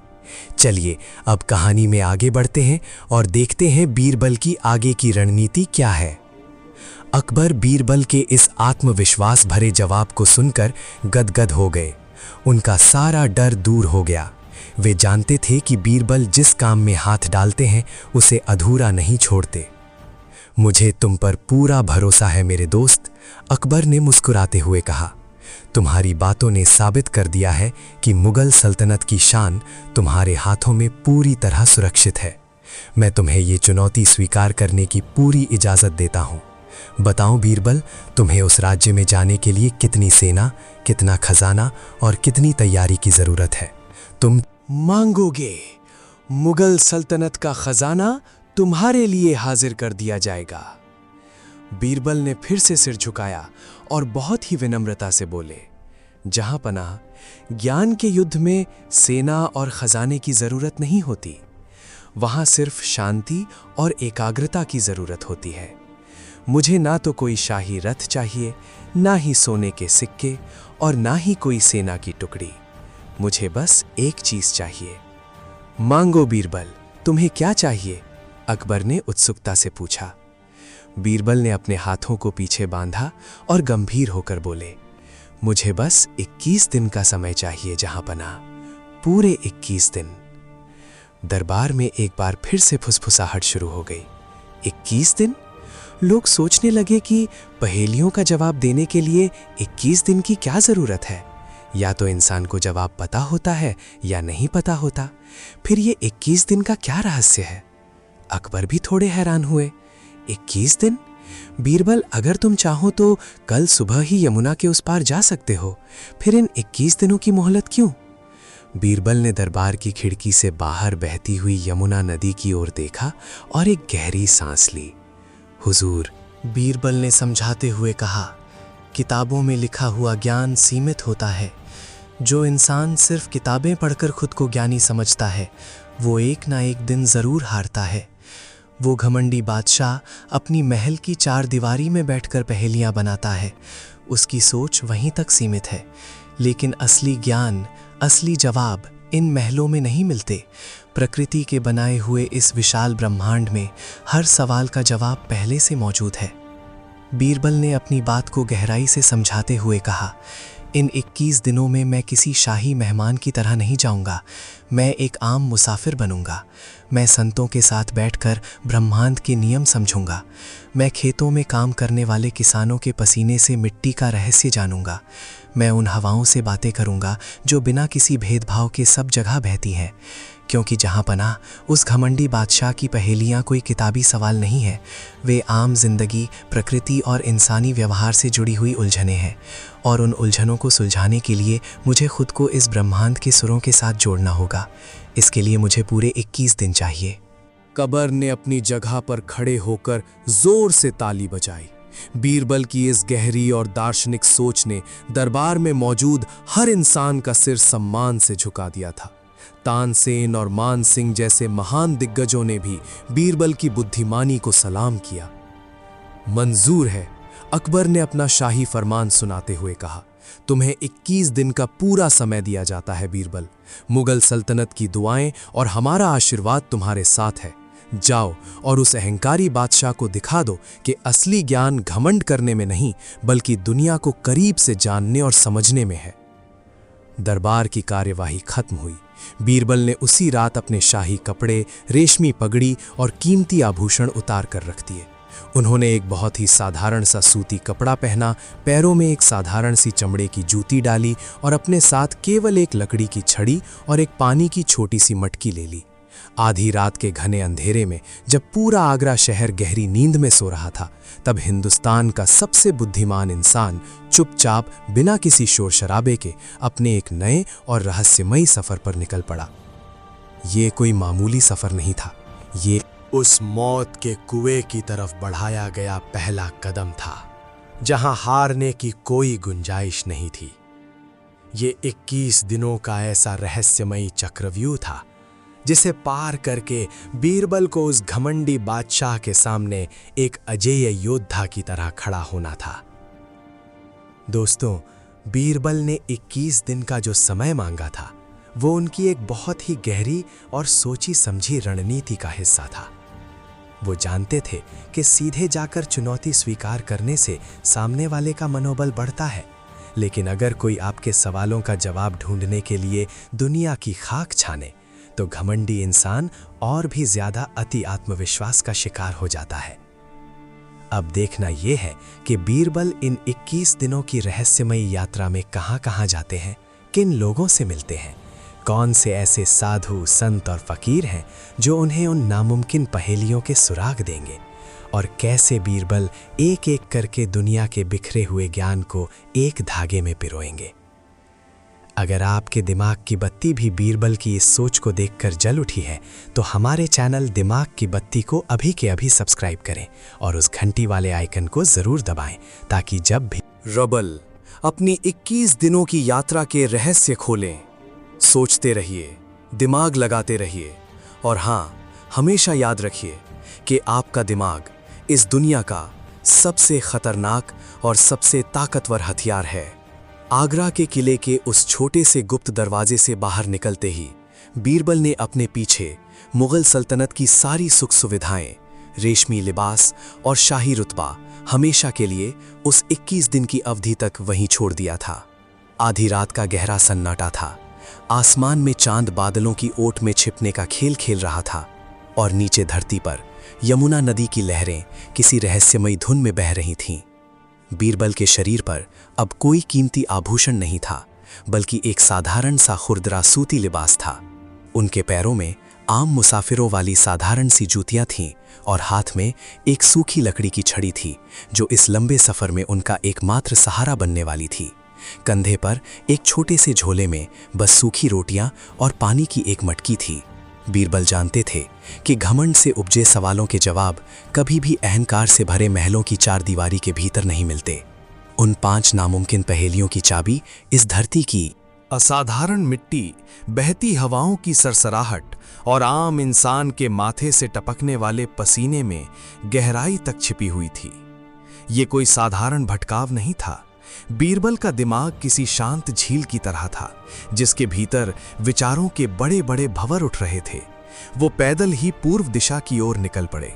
B: चलिए अब कहानी में आगे बढ़ते हैं और देखते हैं बीरबल की आगे की रणनीति क्या है। अकबर बीरबल के इस आत्मविश्वास भरे जवाब को सुनकर गदगद हो गए। उनका सारा डर दूर हो गया। वे जानते थे कि बीरबल जिस काम में हाथ डालते हैं उसे अधूरा नहीं छोड़ते। मुझे तुम पर पूरा भरोसा है मेरे दोस्त, अकबर ने मुस्कुराते हुए कहा। तुम्हारी बातों ने साबित कर दिया है कि मुगल सल्तनत की शान तुम्हारे हाथों में पूरी तरह सुरक्षित है। मैं तुम्हें ये चुनौती स्वीकार करने की पूरी इजाज़त देता हूँ। बताओ बीरबल, तुम्हें उस राज्य में जाने के लिए कितनी सेना, कितना खजाना और कितनी तैयारी की जरूरत है? तुम
C: मांगोगे, मुगल सल्तनत का खजाना तुम्हारे लिए हाजिर कर दिया जाएगा। बीरबल ने फिर से सिर झुकाया और बहुत ही विनम्रता से बोले, जहां पनाह, ज्ञान के युद्ध में सेना और खजाने की जरूरत नहीं होती, वहां सिर्फ शांति और एकाग्रता की जरूरत होती है। मुझे ना तो कोई शाही रथ चाहिए, ना ही सोने के सिक्के और ना ही कोई सेना की टुकड़ी। मुझे बस एक चीज चाहिए। मांगो बीरबल, तुम्हें क्या चाहिए? अकबर ने उत्सुकता से पूछा। बीरबल ने अपने हाथों को पीछे बांधा और गंभीर होकर बोले, मुझे बस 21 दिन का समय चाहिए जहां पनाह, पूरे 21 दिन। दरबार में एक बार फिर से फुसफुसाहट शुरू हो गई। 21 दिन? लोग सोचने लगे कि पहेलियों का जवाब देने के लिए 21 दिन की क्या जरूरत है? या तो इंसान को जवाब पता होता है या नहीं पता होता। फिर ये 21 दिन का क्या रहस्य है? अकबर भी थोड़े हैरान हुए। 21 दिन? बीरबल, अगर तुम चाहो तो कल सुबह ही यमुना के उस पार जा सकते हो, फिर इन 21 दिनों की मोहलत क्यों? बीरबल ने दरबार की खिड़की से बाहर बहती हुई यमुना नदी की ओर देखा और एक गहरी सांस ली। हुजूर, बीरबल ने समझाते हुए कहा, किताबों में लिखा हुआ ज्ञान सीमित होता है। जो इंसान सिर्फ किताबें पढ़कर खुद को ज्ञानी समझता है, वो एक ना एक दिन ज़रूर हारता है। वो घमंडी बादशाह अपनी महल की 4 दीवारी में बैठकर पहेलियां बनाता है, उसकी सोच वहीं तक सीमित है। लेकिन असली ज्ञान, असली जवाब इन महलों में नहीं मिलते। प्रकृति के बनाए हुए इस विशाल ब्रह्मांड में हर सवाल का जवाब पहले से मौजूद है। बीरबल ने अपनी बात को गहराई से समझाते हुए कहा, इन 21 दिनों में मैं किसी शाही मेहमान की तरह नहीं जाऊंगा, मैं एक आम मुसाफिर बनूंगा। मैं संतों के साथ बैठकर ब्रह्मांड के नियम समझूंगा। मैं खेतों में काम करने वाले किसानों के पसीने से मिट्टी का रहस्य जानूंगा। मैं उन हवाओं से बातें करूंगा जो बिना किसी भेदभाव के सब जगह बहती हैं। क्योंकि जहां पनाह, उस घमंडी बादशाह की पहेलियां कोई किताबी सवाल नहीं है, वे आम जिंदगी, प्रकृति और इंसानी व्यवहार से जुड़ी हुई उलझनें हैं। और उन उलझनों को सुलझाने के लिए मुझे खुद को इस ब्रह्मांड के सुरों के साथ जोड़ना होगा। इसके लिए मुझे पूरे 21 दिन चाहिए। कबर ने अपनी जगह पर खड़े होकर जोर से ताली बजाई। बीरबल की इस गहरी और दार्शनिक सोच ने दरबार में मौजूद हर इंसान का सिर सम्मान से झुका दिया था। तानसेन और मान सिंह जैसे महान दिग्गजों ने भी बीरबल की बुद्धिमानी को सलाम किया। मंजूर है, अकबर ने अपना शाही फरमान सुनाते हुए कहा, तुम्हें 21 दिन का पूरा समय दिया जाता है बीरबल। मुगल सल्तनत की दुआएं और हमारा आशीर्वाद तुम्हारे साथ है। जाओ और उस अहंकारी बादशाह को दिखा दो कि असली ज्ञान घमंड करने में नहीं, बल्कि दुनिया को करीब से जानने और समझने में है। दरबार की कार्यवाही खत्म हुई। बीरबल ने उसी रात अपने शाही कपड़े, रेशमी पगड़ी और कीमती आभूषण उतार कर रख दिए। उन्होंने एक बहुत ही साधारण सा सूती कपड़ा पहना, पैरों में एक साधारण सी चमड़े की जूती डाली और अपने साथ केवल एक लकड़ी की छड़ी और एक पानी की छोटी सी मटकी ले ली। आधी रात के घने अंधेरे में जब पूरा आगरा शहर गहरी नींद में सो रहा था, तब हिंदुस्तान का सबसे बुद्धिमान इंसान चुपचाप बिना किसी शोर शराबे के अपने एक नए और रहस्यमयी सफर पर निकल पड़ा। ये कोई मामूली सफर नहीं था, ये उस मौत के कुएं की तरफ बढ़ाया गया पहला कदम था, जहां हारने की कोई गुंजाइश नहीं थी। ये 21 दिनों का ऐसा रहस्यमयी चक्रव्यूह था जिसे पार करके बीरबल को उस घमंडी बादशाह के सामने एक अजेय योद्धा की तरह खड़ा होना था। दोस्तों, बीरबल ने 21 दिन का जो समय मांगा था, वो उनकी एक बहुत ही गहरी और सोची समझी रणनीति का हिस्सा था। वो जानते थे कि सीधे जाकर चुनौती स्वीकार करने से सामने वाले का मनोबल बढ़ता है, लेकिन अगर कोई आपके सवालों का जवाब ढूंढने के लिए दुनिया की खाक छाने, तो घमंडी इंसान और भी ज्यादा अति आत्मविश्वास का शिकार हो जाता है। अब देखना यह है कि बीरबल इन 21 दिनों की रहस्यमयी यात्रा में कहां-कहां जाते हैं, किन लोगों से मिलते हैं, कौन से ऐसे साधु, संत और फकीर हैं जो उन्हें उन नामुमकिन पहेलियों के सुराग देंगे,
B: और कैसे बीरबल एक एक करके दुनिया के बिखरे हुए ज्ञान को एक धागे में पिरोएंगे। अगर आपके दिमाग की बत्ती भी बीरबल की इस सोच को देखकर जल उठी है तो हमारे चैनल दिमाग की बत्ती को अभी के अभी सब्सक्राइब करें और उस घंटी वाले आइकन को जरूर दबाएं ताकि जब भी
E: रबल अपनी 21 दिनों की यात्रा के रहस्य खोलें। सोचते रहिए, दिमाग लगाते रहिए और हाँ, हमेशा याद रखिए कि आपका दिमाग इस दुनिया का सबसे खतरनाक और सबसे ताकतवर हथियार है। आगरा के किले के उस छोटे से गुप्त दरवाजे से बाहर निकलते ही बीरबल ने अपने पीछे मुगल सल्तनत की सारी सुख सुविधाएं, रेशमी लिबास और शाही रुतबा हमेशा के लिए उस 21 दिन की अवधि तक वहीं छोड़ दिया था। आधी रात का गहरा सन्नाटा था। आसमान में चांद बादलों की ओट में छिपने का खेल खेल रहा था और नीचे धरती पर यमुना नदी की लहरें किसी रहस्यमयी धुन में बह रही थीं। बीरबल के शरीर पर अब कोई कीमती आभूषण नहीं था, बल्कि एक साधारण सा खुरदरा सूती लिबास था। उनके पैरों में आम मुसाफिरों वाली साधारण सी जूतियां थीं और हाथ में एक सूखी लकड़ी की छड़ी थी जो इस लंबे सफर में उनका एकमात्र सहारा बनने वाली थी। कंधे पर एक छोटे से झोले में बस सूखी रोटियां और पानी की एक मटकी थी। बीरबल जानते थे कि घमंड से उपजे सवालों के जवाब कभी भी अहंकार से भरे महलों की चारदीवारी के भीतर नहीं मिलते। उन 5 नामुमकिन पहेलियों की चाबी इस धरती की
B: असाधारण मिट्टी, बहती हवाओं की सरसराहट और आम इंसान के माथे से टपकने वाले पसीने में गहराई तक छिपी हुई थी। ये कोई साधारण भटकाव नहीं था। बीरबल का दिमाग किसी शांत झील की तरह था जिसके भीतर विचारों के बड़े बड़े भंवर उठ रहे थे। वो पैदल ही पूर्व दिशा की ओर निकल पड़े।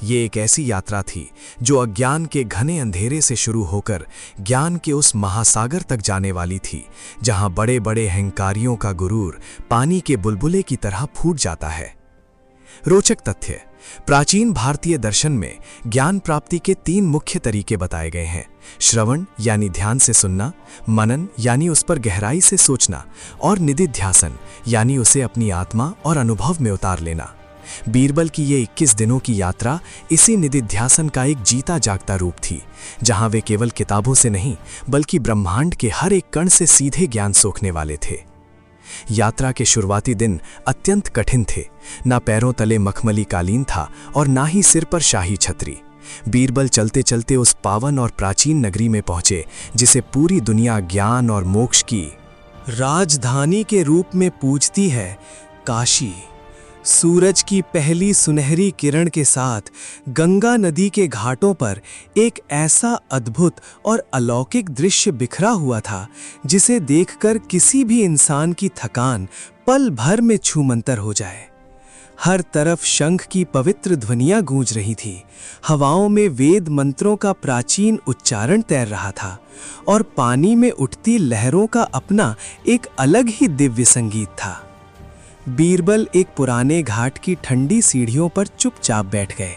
B: ये एक ऐसी यात्रा थी जो अज्ञान के घने अंधेरे से शुरू होकर ज्ञान के उस महासागर तक जाने वाली थी जहां बड़े बड़े अहंकारियों का गुरूर पानी के बुलबुले की तरह फूट जाता है। रोचक तथ्य, प्राचीन भारतीय दर्शन में ज्ञान प्राप्ति के 3 मुख्य तरीके बताए गए हैं। श्रवण यानी ध्यान से सुनना, मनन यानी उस पर गहराई से सोचना और निदिध्यासन यानी उसे अपनी आत्मा और अनुभव में उतार लेना। बीरबल की ये 21 दिनों की यात्रा इसी निदिध्यासन का एक जीता जागता रूप थी, जहां वे केवल किताबों से नहीं बल्कि ब्रह्मांड के हर एक कण से सीधे ज्ञान सोखने वाले थे। यात्रा के शुरुआती दिन अत्यंत कठिन थे। ना पैरों तले मखमली कालीन था और ना ही सिर पर शाही छतरी। बीरबल चलते चलते उस पावन और प्राचीन नगरी में पहुंचे जिसे पूरी दुनिया ज्ञान और मोक्ष की राजधानी के रूप में पूजती है, काशी। सूरज की पहली सुनहरी किरण के साथ गंगा नदी के घाटों पर एक ऐसा अद्भुत और अलौकिक दृश्य बिखरा हुआ था जिसे देखकर किसी भी इंसान की थकान पल भर में छूमंतर हो जाए। हर तरफ शंख की पवित्र ध्वनियां गूंज रही थी। हवाओं में वेद मंत्रों का प्राचीन उच्चारण तैर रहा था और पानी में उठती लहरों का अपना एक अलग ही दिव्य संगीत था। बीरबल एक पुराने घाट की ठंडी सीढ़ियों पर चुपचाप बैठ गए।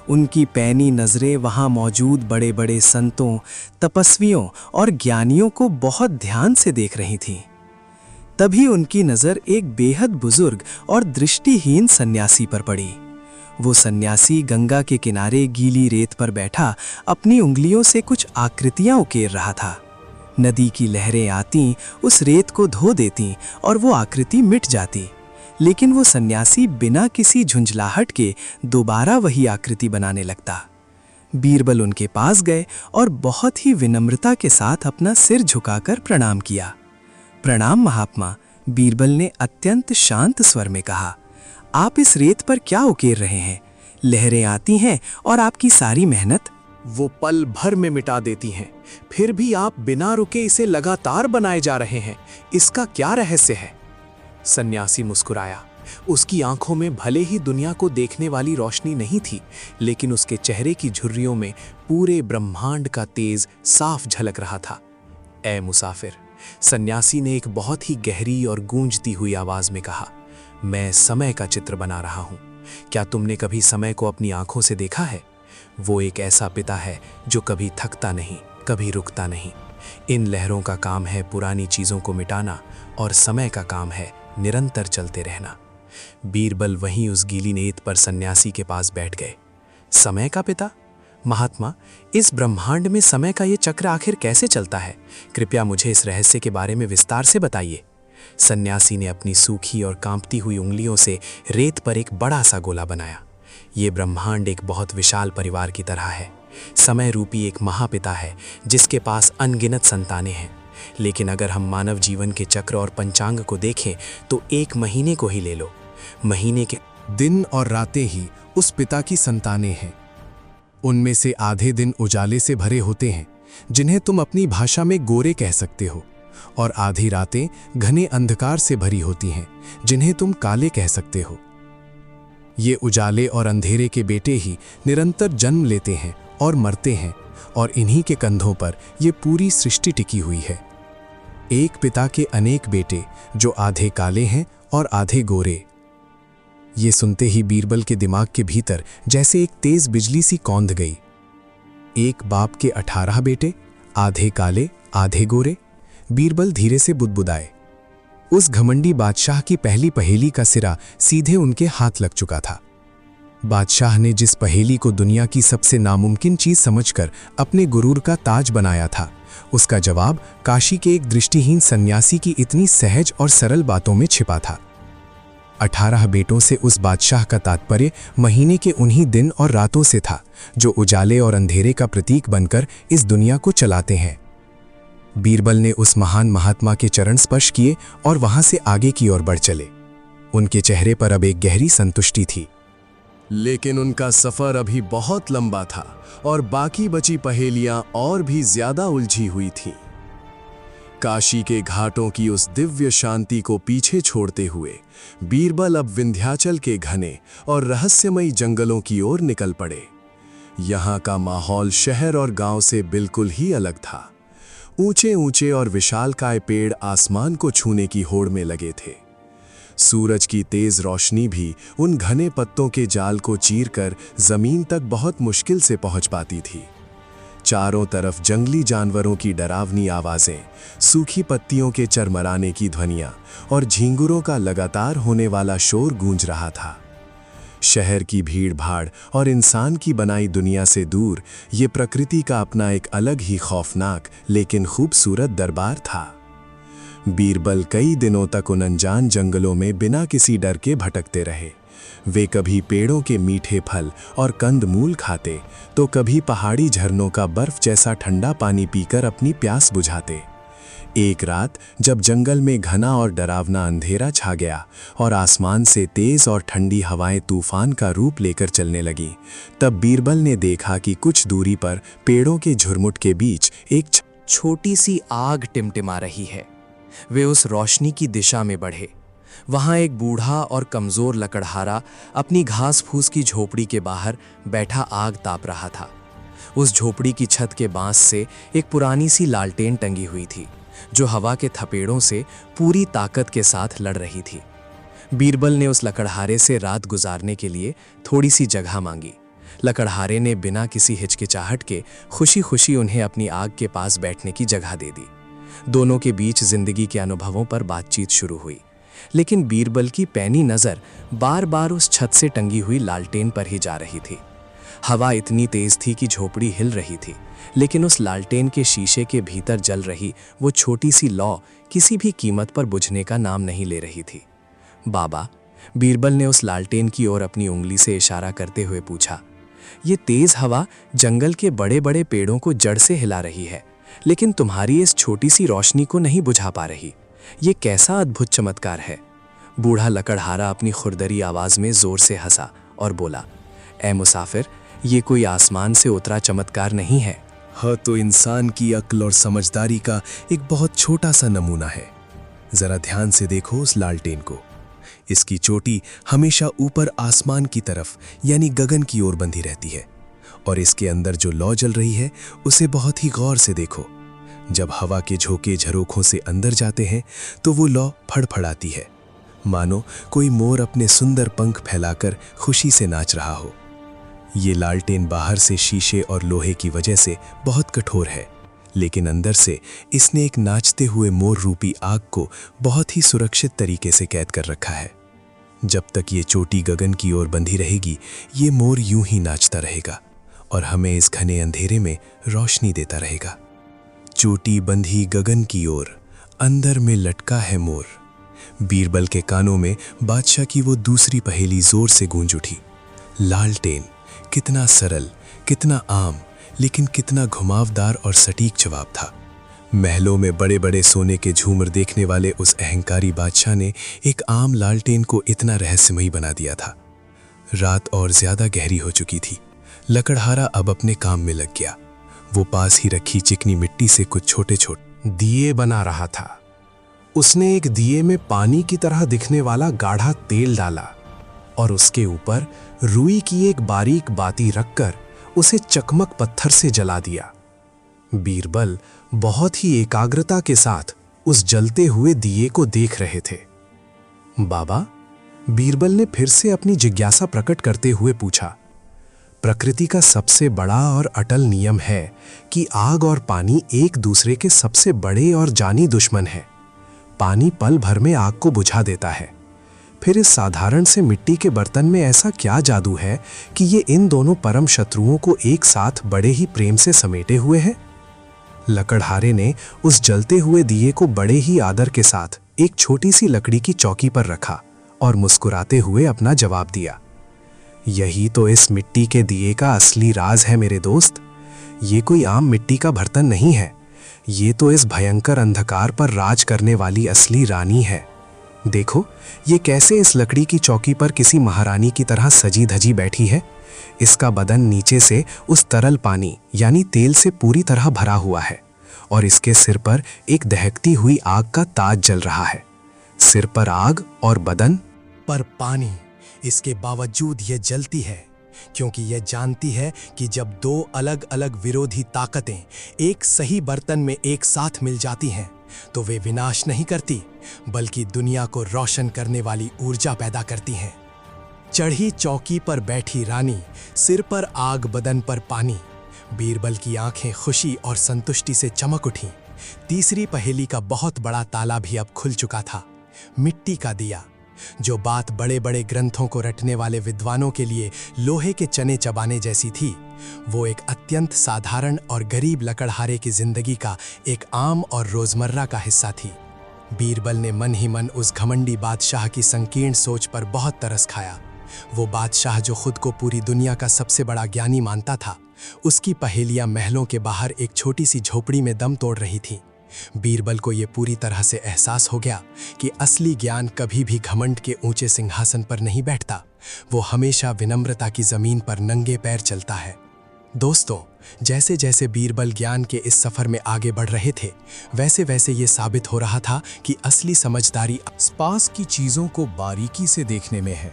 B: उनकी पैनी नजरें वहां मौजूद बड़े बड़े संतों, तपस्वियों और ज्ञानियों को बहुत ध्यान से देख रही थीं। तभी उनकी नजर एक बेहद बुजुर्ग और दृष्टिहीन सन्यासी पर पड़ी। वो सन्यासी गंगा के किनारे गीली रेत पर बैठा अपनी उंगलियों से कुछ आकृतियां उकेर रहा था। नदी की लहरें आती, उस रेत को धो देती और वो आकृति मिट जाती, लेकिन वो सन्यासी बिना किसी झुंझलाहट के दोबारा वही आकृति बनाने लगता। बीरबल उनके पास गए और बहुत ही विनम्रता के साथ अपना सिर झुकाकर प्रणाम किया। प्रणाम महात्मा, बीरबल ने अत्यंत शांत स्वर में कहा। आप इस रेत पर क्या उकेर रहे हैं? लहरें आती हैं और आपकी सारी मेहनत
C: वो पल भर में मिटा देती हैं, फिर भी आप बिना रुके इसे लगातार बनाए जा रहे हैं। इसका क्या रहस्य है? सन्यासी मुस्कुराया। उसकी आंखों में भले ही दुनिया को देखने वाली रोशनी नहीं थी, लेकिन उसके चेहरे की झुर्रियों में पूरे ब्रह्मांड का तेज साफ झलक रहा था। ए मुसाफिर, सन्यासी ने एक बहुत ही गहरी और गूंजती हुई आवाज में कहा, मैं समय का चित्र बना रहा हूं। क्या तुमने कभी समय को अपनी आंखों से देखा है? वो एक ऐसा पिता है जो कभी थकता नहीं, कभी रुकता नहीं। इन लहरों का काम है पुरानी चीजों को मिटाना और समय का काम है निरंतर चलते रहना। बीरबल वहीं उस गीली रेत पर सन्यासी के पास बैठ गए।
B: समय का पिता? महात्मा, इस ब्रह्मांड में समय का ये चक्र आखिर कैसे चलता है? कृपया मुझे इस रहस्य के बारे में विस्तार से बताइए। सन्यासी ने अपनी सूखी और कांपती हुई उंगलियों से रेत पर एक बड़ा सा गोला बनाया। ये ब्रह्मांड एक बहुत विशाल परिवार की तरह है। समय रूपी एक महापिता है जिसके पास अनगिनत संतानें हैं। लेकिन अगर हम मानव जीवन के चक्र और पंचांग को देखें तो एक महीने को ही ले लो। महीने के
F: दिन और रातें ही उस पिता की संतानें हैं। उनमें से आधे दिन उजाले से भरे होते हैं, जिन्हें तुम अपनी भाषा में गोरे कह सकते हो, और आधी रातें घने अंधकार से भरी होती हैं, जिन्हें तुम काले कह सकते हो। ये उजाले और अंधेरे के बेटे ही निरंतर जन्म लेते हैं और मरते हैं, और इन्हीं के कंधों पर ये पूरी सृष्टि टिकी हुई है। एक पिता के अनेक बेटे जो आधे काले हैं और आधे गोरे। ये सुनते ही बीरबल के दिमाग के भीतर जैसे एक तेज बिजली सी कौंध गई। एक बाप के 18 बेटे, आधे काले आधे गोरे। बीरबल धीरे से बुदबुदाए। उस घमंडी बादशाह की पहली पहेली का सिरा सीधे उनके हाथ लग चुका था। बादशाह ने जिस पहेली को दुनिया की सबसे नामुमकिन चीज समझकर अपने गुरूर का ताज बनाया था, उसका जवाब काशी के एक दृष्टिहीन सन्यासी की इतनी सहज और सरल बातों में छिपा था। 18 बेटों से उस बादशाह का तात्पर्य महीने के उन्हीं दिन और रातों से था जो उजाले और अंधेरे का प्रतीक बनकर इस दुनिया को चलाते हैं। बीरबल ने उस महान महात्मा के चरण स्पर्श किए और वहां से आगे की ओर बढ़ चले। उनके चेहरे पर अब एक गहरी संतुष्टि थी। लेकिन उनका सफर अभी बहुत लंबा था और बाकी बची पहेलियां और भी ज्यादा उलझी हुई थीं। काशी के घाटों की उस दिव्य शांति को पीछे छोड़ते हुए बीरबल अब विंध्याचल के घने और रहस्यमयी जंगलों की ओर निकल पड़े। यहाँ का माहौल शहर और गांव से बिल्कुल ही अलग था। ऊंचे ऊंचे और विशालकाय पेड़ आसमान को छूने की होड़ में लगे थे। सूरज की तेज रोशनी भी उन घने पत्तों के जाल को चीरकर जमीन तक बहुत मुश्किल से पहुंच पाती थी। चारों तरफ जंगली जानवरों की डरावनी आवाजें, सूखी पत्तियों के चरमराने की ध्वनियां और झींगुरों का लगातार होने वाला शोर गूंज रहा था। शहर की भीड़-भाड़ और इंसान की बनाई दुनिया से दूर ये प्रकृति का अपना एक अलग ही खौफनाक लेकिन खूबसूरत दरबार था। बीरबल कई दिनों तक उन अनजान जंगलों में बिना किसी डर के भटकते रहे। वे कभी पेड़ों के मीठे फल और कंद मूल खाते, तो कभी पहाड़ी झरनों का बर्फ जैसा ठंडा पानी पीकर अपनी प्यास बुझाते। एक रात जब जंगल में घना और डरावना अंधेरा छा गया और आसमान से तेज और ठंडी हवाएं तूफान का रूप लेकर चलने लगीं, तब बीरबल ने देखा कि कुछ दूरी पर पेड़ों के झुरमुट के बीच एक
D: छोटी सी आग टिमटिमा रही है। वे उस रोशनी की दिशा में बढ़े। वहां एक बूढ़ा और कमजोर लकड़हारा अपनी घास फूस की झोपड़ी के बाहर बैठा आग ताप रहा था। उस झोपड़ी की छत के बांस से एक पुरानी सी लालटेन टंगी हुई थी जो हवा के थपेड़ों से पूरी ताकत के साथ लड़ रही थी। बीरबल ने उस लकड़हारे से रात गुजारने के लिए थोड़ी सी जगह मांगी। लकड़हारे ने बिना किसी हिचकिचाहट के खुशी खुशी उन्हें अपनी आग के पास बैठने की जगह दे दी। दोनों के बीच जिंदगी के अनुभवों पर बातचीत शुरू हुई, लेकिन बीरबल की पैनी नजर बार बार उस छत से टंगी हुई लालटेन पर ही जा रही थी। हवा इतनी तेज थी कि झोपड़ी हिल रही थी, लेकिन उस लालटेन के शीशे के भीतर जल रही वो छोटी सी लौ किसी भी कीमत पर बुझने का नाम नहीं ले रही थी। बाबा, बीरबल ने उस लालटेन की ओर अपनी उंगली से इशारा करते हुए पूछा, ये तेज हवा जंगल के बड़े बड़े पेड़ों को जड़ से हिला रही है, लेकिन तुम्हारी इस छोटी सी रोशनी को नहीं बुझा पा रही। ये कैसा अद्भुत चमत्कार है। बूढ़ा लकड़हारा अपनी खुरदरी आवाज में जोर से हंसा और बोला, ऐ मुसाफिर, ये कोई आसमान से उतरा चमत्कार नहीं है।
F: हाँ, तो इंसान की अक्ल और समझदारी का एक बहुत छोटा सा नमूना है। जरा ध्यान से देखो उस लालटेन को। इसकी चोटी हमेशा ऊपर आसमान की तरफ यानी गगन की ओर बंधी रहती है, और इसके अंदर जो लौ जल रही है उसे बहुत ही गौर से देखो। जब हवा के झोंके झरोखों से अंदर जाते हैं तो वो लौ फड़फड़ाती है, मानो कोई मोर अपने सुंदर पंख फैलाकर खुशी से नाच रहा हो। ये लालटेन बाहर से शीशे और लोहे की वजह से बहुत कठोर है, लेकिन अंदर से इसने एक नाचते हुए मोर रूपी आग को बहुत ही सुरक्षित तरीके से कैद कर रखा है। जब तक ये चोटी गगन की ओर बंधी रहेगी, ये मोर यूं ही नाचता रहेगा और हमें इस घने अंधेरे में रोशनी देता रहेगा। चोटी बंधी गगन की ओर, अंदर में लटका है मोर। बीरबल के कानों में बादशाह की वो दूसरी पहेली जोर से गूंज उठी। लालटेन, कितना सरल, कितना आम, लेकिन कितना घुमावदार और सटीक जवाब था। महलों में बड़े बड़े सोने के झूमर देखने वाले उस अहंकारी बादशाह ने एक आम लालटेन को इतना रहस्यमयी बना दिया था। रात और ज्यादा गहरी हो चुकी थी। लकड़हारा अब अपने काम में लग गया। वो पास ही रखी चिकनी मिट्टी से कुछ छोटे छोटे दिए बना रहा था। उसने एक दिए में पानी की तरह दिखने वाला गाढ़ा तेल डाला और उसके ऊपर रुई की एक बारीक बाती रखकर उसे चकमक पत्थर से जला दिया। बीरबल बहुत ही एकाग्रता के साथ उस जलते हुए दिए को देख रहे थे। बाबा, बीरबल ने फिर से अपनी जिज्ञासा प्रकट करते हुए पूछा। प्रकृति का सबसे बड़ा और अटल नियम है कि आग और पानी एक दूसरे के सबसे बड़े और जानी दुश्मन हैं। पानी पल भर में आग को बुझा देता है। फिर इस साधारण से मिट्टी के बर्तन में ऐसा क्या जादू है कि ये इन दोनों परम शत्रुओं को एक साथ बड़े ही प्रेम से समेटे हुए है? लकड़हारे ने उस जलते हुए दिए को बड़े ही आदर के साथ एक छोटी सी लकड़ी की चौकी पर रखा और मुस्कुराते हुए अपना जवाब दिया। यही तो इस मिट्टी के दिए का असली राज है मेरे दोस्त। ये कोई आम मिट्टी का बर्तन नहीं है। ये तो इस भयंकर अंधकार पर राज करने वाली असली रानी है। देखो, ये कैसे इस लकड़ी की चौकी पर किसी महारानी की तरह सजी धजी बैठी है। इसका बदन नीचे से उस तरल पानी यानी तेल से पूरी तरह भरा हुआ है और इसके सिर पर एक दहकती हुई आग का ताज जल रहा है। सिर पर आग और बदन
B: पर पानी। इसके बावजूद यह जलती है क्योंकि यह जानती है कि जब दो अलग अलग विरोधी ताकतें एक सही बर्तन में एक साथ मिल जाती हैं तो वे विनाश नहीं करती बल्कि दुनिया को रोशन करने वाली ऊर्जा पैदा करती हैं। चढ़ी चौकी पर बैठी रानी, सिर पर आग, बदन पर पानी। बीरबल की आंखें खुशी और संतुष्टि से चमक उठीं। तीसरी पहेली का बहुत बड़ा ताला भी अब खुल चुका था। मिट्टी का दिया। जो बात बड़े बड़े ग्रंथों को रटने वाले विद्वानों के लिए लोहे के चने चबाने जैसी थी, वो एक अत्यंत साधारण और गरीब लकड़हारे की जिंदगी का एक आम और रोजमर्रा का हिस्सा थी। बीरबल ने मन ही मन उस घमंडी बादशाह की संकीर्ण सोच पर बहुत तरस खाया। वो बादशाह जो खुद को पूरी दुनिया का सबसे बड़ा ज्ञानी मानता था, उसकी पहेलियां महलों के बाहर एक छोटी सी झोपड़ी में दम तोड़ रही थीं। बीरबल को ये पूरी तरह से एहसास हो गया कि असली ज्ञान कभी भी घमंड के ऊंचे सिंहासन पर नहीं बैठता। वो हमेशा विनम्रता की जमीन पर नंगे पैर चलता है। दोस्तों, जैसे जैसे बीरबल ज्ञान के इस सफर में आगे बढ़ रहे थे, वैसे वैसे ये साबित हो रहा था कि असली समझदारी
F: आसपास की चीजों को बारीकी से देखने में है।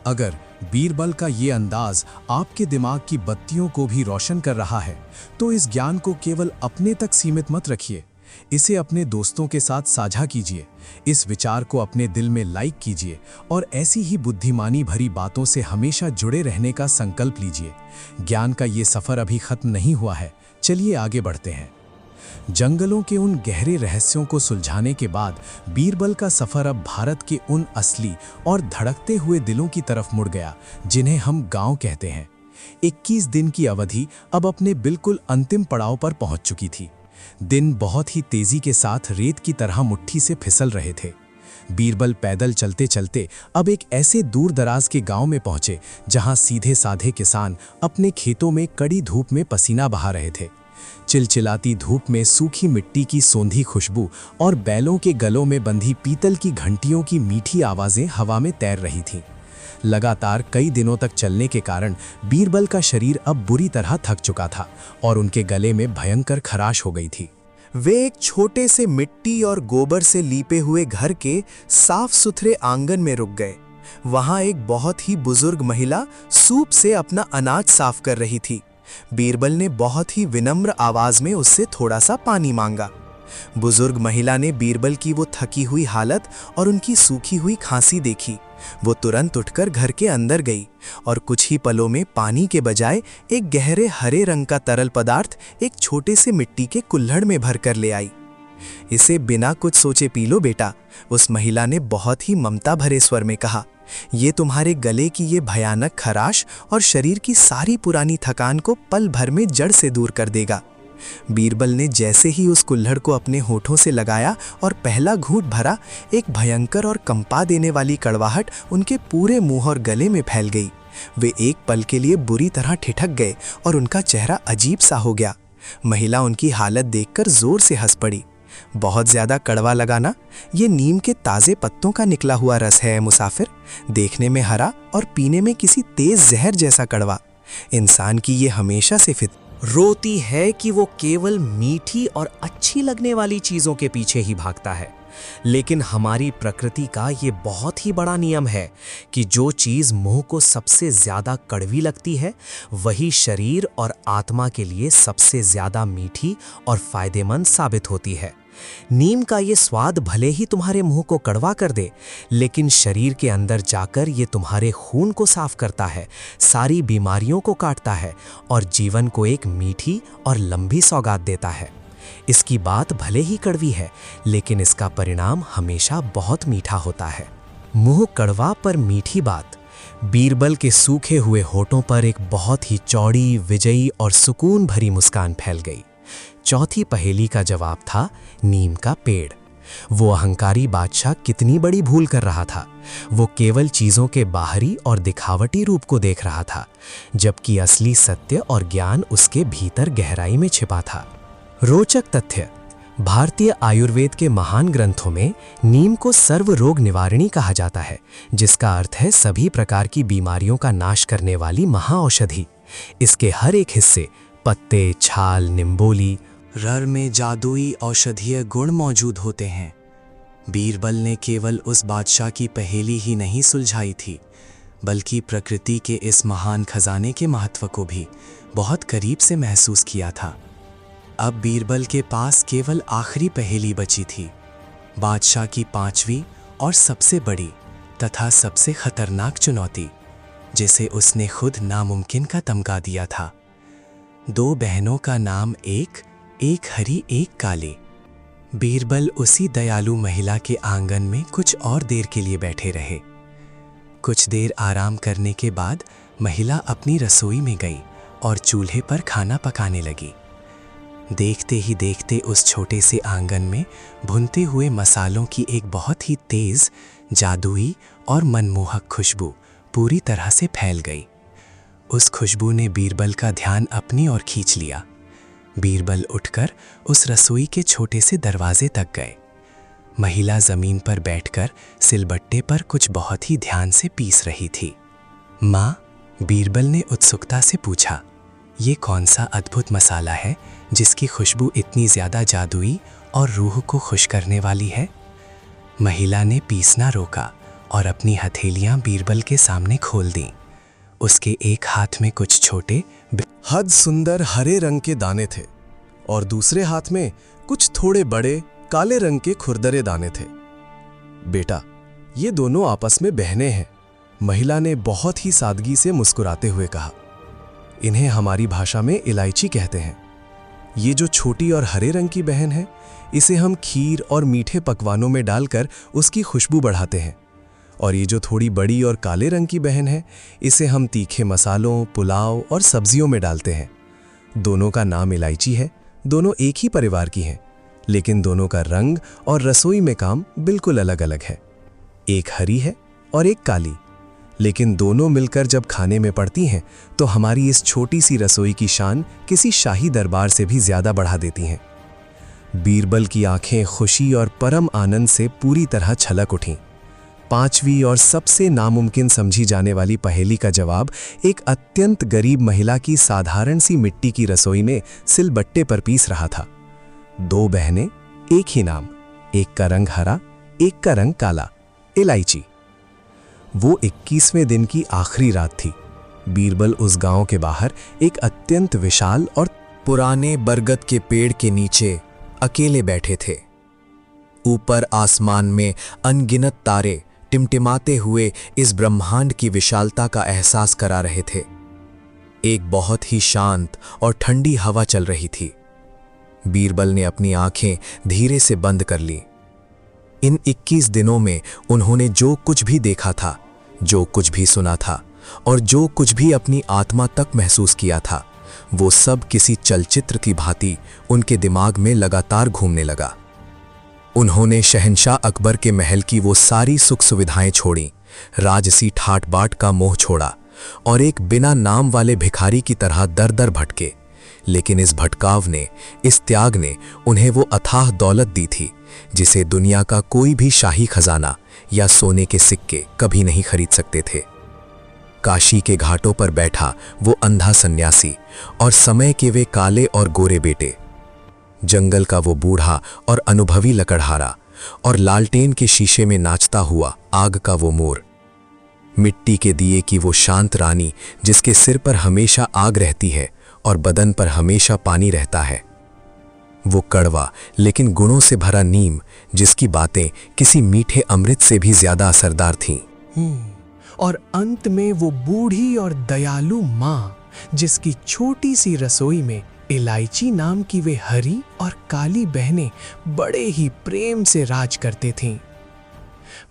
F: अगर बीरबल का ये अंदाज आपके दिमाग की बत्तियों को भी रोशन कर रहा है, तो इस ज्ञान को केवल अपने तक सीमित मत रखिए। इसे अपने दोस्तों के साथ साझा कीजिए। इस विचार को अपने दिल में लाइक कीजिए और ऐसी ही बुद्धिमानी भरी बातों से हमेशा जुड़े रहने का संकल्प लीजिए। ज्ञान का ये सफर अभी खत्म नहीं हुआ है। चलिए आगे बढ़ते हैं। जंगलों के उन गहरे रहस्यों को सुलझाने के बाद बीरबल का सफर अब भारत के उन असली और धड़कते हुए दिलों की तरफ मुड़ गया जिन्हें हम गांव कहते हैं। 21 दिन की अवधि अब अपने बिल्कुल अंतिम पड़ाव पर पहुंच चुकी थी। दिन बहुत ही तेजी के साथ रेत की तरह मुट्ठी से फिसल रहे थे। बीरबल पैदल चलते चलते अब एक ऐसे दूर दराज के गांव में पहुंचे जहां सीधे साधे किसान अपने खेतों में कड़ी धूप में पसीना बहा रहे थे। चिलचिलाती धूप में सूखी मिट्टी की सोंधी खुशबू और बैलों के गलों में बंधी पीतल की घंटियों की मीठी आवाजें हवा में तैर रही थीं। लगातार कई दिनों तक चलने के कारण बीरबल का शरीर अब बुरी तरह थक चुका था और उनके गले में भयंकर खराश हो गई थी।
G: वे एक छोटे से मिट्टी और गोबर से लीपे हुए घर के साफ सुथरे आंगन में रुक गए। वहां एक बहुत ही बुजुर्ग महिला सूप से अपना अनाज साफ कर रही थी। बीरबल ने बहुत ही विनम्र आवाज में उससे थोड़ा सा पानी मांगा। बुजुर्ग महिला ने बीरबल की वो थकी हुई हालत और उनकी सूखी हुई खांसी देखी। वो तुरंत उठकर घर के अंदर गई और कुछ ही पलों में पानी के बजाय एक गहरे हरे रंग का तरल पदार्थ एक छोटे से मिट्टी के कुल्हड़ में भर कर ले आई। इसे बिना कुछ सोचे पी लो बेटा, उस महिला ने बहुत ही ममता भरे स्वर में कहा। ये तुम्हारे गले की ये भयानक खराश और शरीर की सारी पुरानी थकान को पल भर में जड़ से दूर कर देगा। बीरबल ने जैसे ही उस कुल्हड़ को अपने होठों से लगाया और पहला घूंट भरा, एक भयंकर और कंपा देने वाली कड़वाहट उनके पूरे मुंह और गले में फैल गई। वे एक पल के लिए बुरी तरह ठिठक गए और उनका चेहरा अजीब सा हो गया। महिला उनकी हालत देखकर जोर से हंस पड़ी। बहुत ज्यादा कड़वा लगाना? ये नीम के ताजे पत्तों का निकला हुआ रस है मुसाफिर, देखने में हरा और पीने में किसी तेज जहर जैसा कड़वा। इंसान की ये हमेशा से
E: रोती है कि वो केवल मीठी और अच्छी लगने वाली चीजों के पीछे ही भागता है, लेकिन हमारी प्रकृति का ये बहुत ही बड़ा नियम है कि जो चीज मुंह को सबसे ज्यादा कड़वी लगती है वही शरीर और आत्मा के लिए सबसे ज्यादा मीठी और फायदेमंद साबित होती है। नीम का ये स्वाद भले ही तुम्हारे मुंह को कड़वा कर दे, लेकिन शरीर के अंदर जाकर ये तुम्हारे खून को साफ करता है, सारी बीमारियों को काटता है और जीवन को एक मीठी और लंबी सौगात देता है। इसकी बात भले ही कड़वी है, लेकिन इसका परिणाम हमेशा बहुत मीठा होता है। मुंह कड़वा पर मीठी बात। बीरबल के सूखे हुए होठों पर एक बहुत ही चौड़ी, विजयी और सुकून भरी मुस्कान फैल गई। चौथी पहेली का जवाब था नीम का पेड़। वो अहंकारी बादशाह कितनी बड़ी भूल कर रहा था। वो केवल चीजों के बाहरी और दिखावटी रूप को देख रहा था, जबकि असली सत्य और ज्ञान उसके भीतर गहराई में छिपा था। रोचक तथ्य, भारतीय आयुर्वेद के महान ग्रंथों में नीम को सर्व रोग निवारणी कहा जाता है, जिसका अर्थ है सभी प्रकार की बीमारियों का नाश करने वाली महाऔषधि। इसके हर एक हिस्से, पत्ते, छाल, निम्बोली,
B: रर में जादुई औषधीय गुण मौजूद होते हैं। बीरबल ने केवल उस बादशाह की पहेली ही नहीं सुलझाई थी, बल्कि प्रकृति के इस महान खजाने के महत्व को भी बहुत करीब से महसूस किया था। अब बीरबल के पास केवल आखिरी पहेली बची थी, बादशाह की पांचवी और सबसे बड़ी तथा सबसे खतरनाक चुनौती, जिसे उसने खुद नामुमकिन का तमगा दिया था। दो बहनों का नाम एक हरी एक काली। बीरबल उसी दयालु महिला के आंगन में कुछ और देर के लिए बैठे रहे। कुछ देर आराम करने के बाद महिला अपनी रसोई में गई और चूल्हे पर खाना पकाने लगी। देखते ही देखते उस छोटे से आंगन में भुनते हुए मसालों की एक बहुत ही तेज, जादुई और मनमोहक खुशबू पूरी तरह से फैल गई। उस खुशबू ने बीरबल का ध्यान अपनी ओर खींच लिया। बीरबल उठकर उस रसोई के छोटे से दरवाजे तक गए। महिला जमीन पर बैठकर सिलबट्टे पर कुछ बहुत ही ध्यान से पीस रही थी। माँ, बीरबल ने उत्सुकता से पूछा, ये कौन सा अद्भुत मसाला है जिसकी खुशबू इतनी ज्यादा जादुई और रूह को खुश करने वाली है? महिला ने पीसना रोका और अपनी हथेलियां बीरबल के सामने खोल दी। उसके एक हाथ में कुछ छोटे
F: हद सुंदर हरे रंग के दाने थे और दूसरे हाथ में कुछ थोड़े बड़े काले रंग के खुरदरे दाने थे। बेटा, ये दोनों आपस में बहनें हैं, महिला ने बहुत ही सादगी से मुस्कुराते हुए कहा। इन्हें हमारी भाषा में इलायची कहते हैं। ये जो छोटी और हरे रंग की बहन है, इसे हम खीर और मीठे पकवानों में डालकर उसकी खुशबू बढ़ाते हैं, और ये जो थोड़ी बड़ी और काले रंग की बहन है, इसे हम तीखे मसालों, पुलाव और सब्जियों में डालते हैं। दोनों का नाम इलायची है, दोनों एक ही परिवार की हैं, लेकिन दोनों का रंग और रसोई में काम बिल्कुल अलग अलग है। एक हरी है और एक काली, लेकिन दोनों मिलकर जब खाने में पड़ती हैं तो हमारी इस छोटी सी रसोई की शान किसी शाही दरबार से भी ज्यादा बढ़ा देती हैं। बीरबल की आंखें खुशी और परम आनंद से पूरी तरह छलक उठीं। पांचवी और सबसे नामुमकिन समझी जाने वाली पहेली का जवाब एक अत्यंत गरीब महिला की साधारण सी मिट्टी की रसोई में सिलबट्टे पर पीस रहा था। दो बहनें, एक ही नाम, एक का रंग हरा, एक का रंग काला, इलायची। वो 21वें दिन की आखिरी रात थी। बीरबल उस गांव के बाहर एक अत्यंत विशाल और
G: पुराने बरगद के पेड़ के नीचे अकेले बैठे थे। ऊपर आसमान में अनगिनत तारे टिमटिमाते हुए इस ब्रह्मांड की विशालता का एहसास करा रहे थे। एक बहुत ही शांत और ठंडी हवा चल रही थी।
F: बीरबल ने अपनी आंखें धीरे से बंद कर ली। इन 21 दिनों में उन्होंने जो कुछ भी देखा था, जो कुछ भी सुना था और जो कुछ भी अपनी आत्मा तक महसूस किया था, वो सब किसी चलचित्र की भांति उनके दिमाग में लगातार घूमने लगा। उन्होंने शहंशाह अकबर के महल की वो सारी सुख सुविधाएं छोड़ी, राजसी ठाट बाट का मोह छोड़ा और एक बिना नाम वाले भिखारी की तरह दर दर भटके। लेकिन इस भटकाव ने, इस त्याग ने उन्हें वो अथाह दौलत दी थी जिसे दुनिया का कोई भी शाही खजाना या सोने के सिक्के कभी नहीं खरीद सकते थे। काशी के घाटों पर बैठा वो अंधा सन्यासी और समय के वे काले और गोरे बेटे, जंगल का वो बूढ़ा और अनुभवी लकड़हारा और लालटेन के शीशे में नाचता हुआ आग का वो मोर, मिट्टी के दिए की वो शांत रानी जिसके सिर पर हमेशा आग रहती है और बदन पर हमेशा पानी रहता है, वो कड़वा लेकिन गुणों से भरा नीम जिसकी बातें किसी मीठे अमृत से भी ज्यादा असरदार थीं।
C: और अंत में वो बूढ़ी और दयालु माँ जिसकी छोटी सी रसोई में इलायची नाम की वे हरी और काली बहनें बड़े ही प्रेम से राज करते थीं।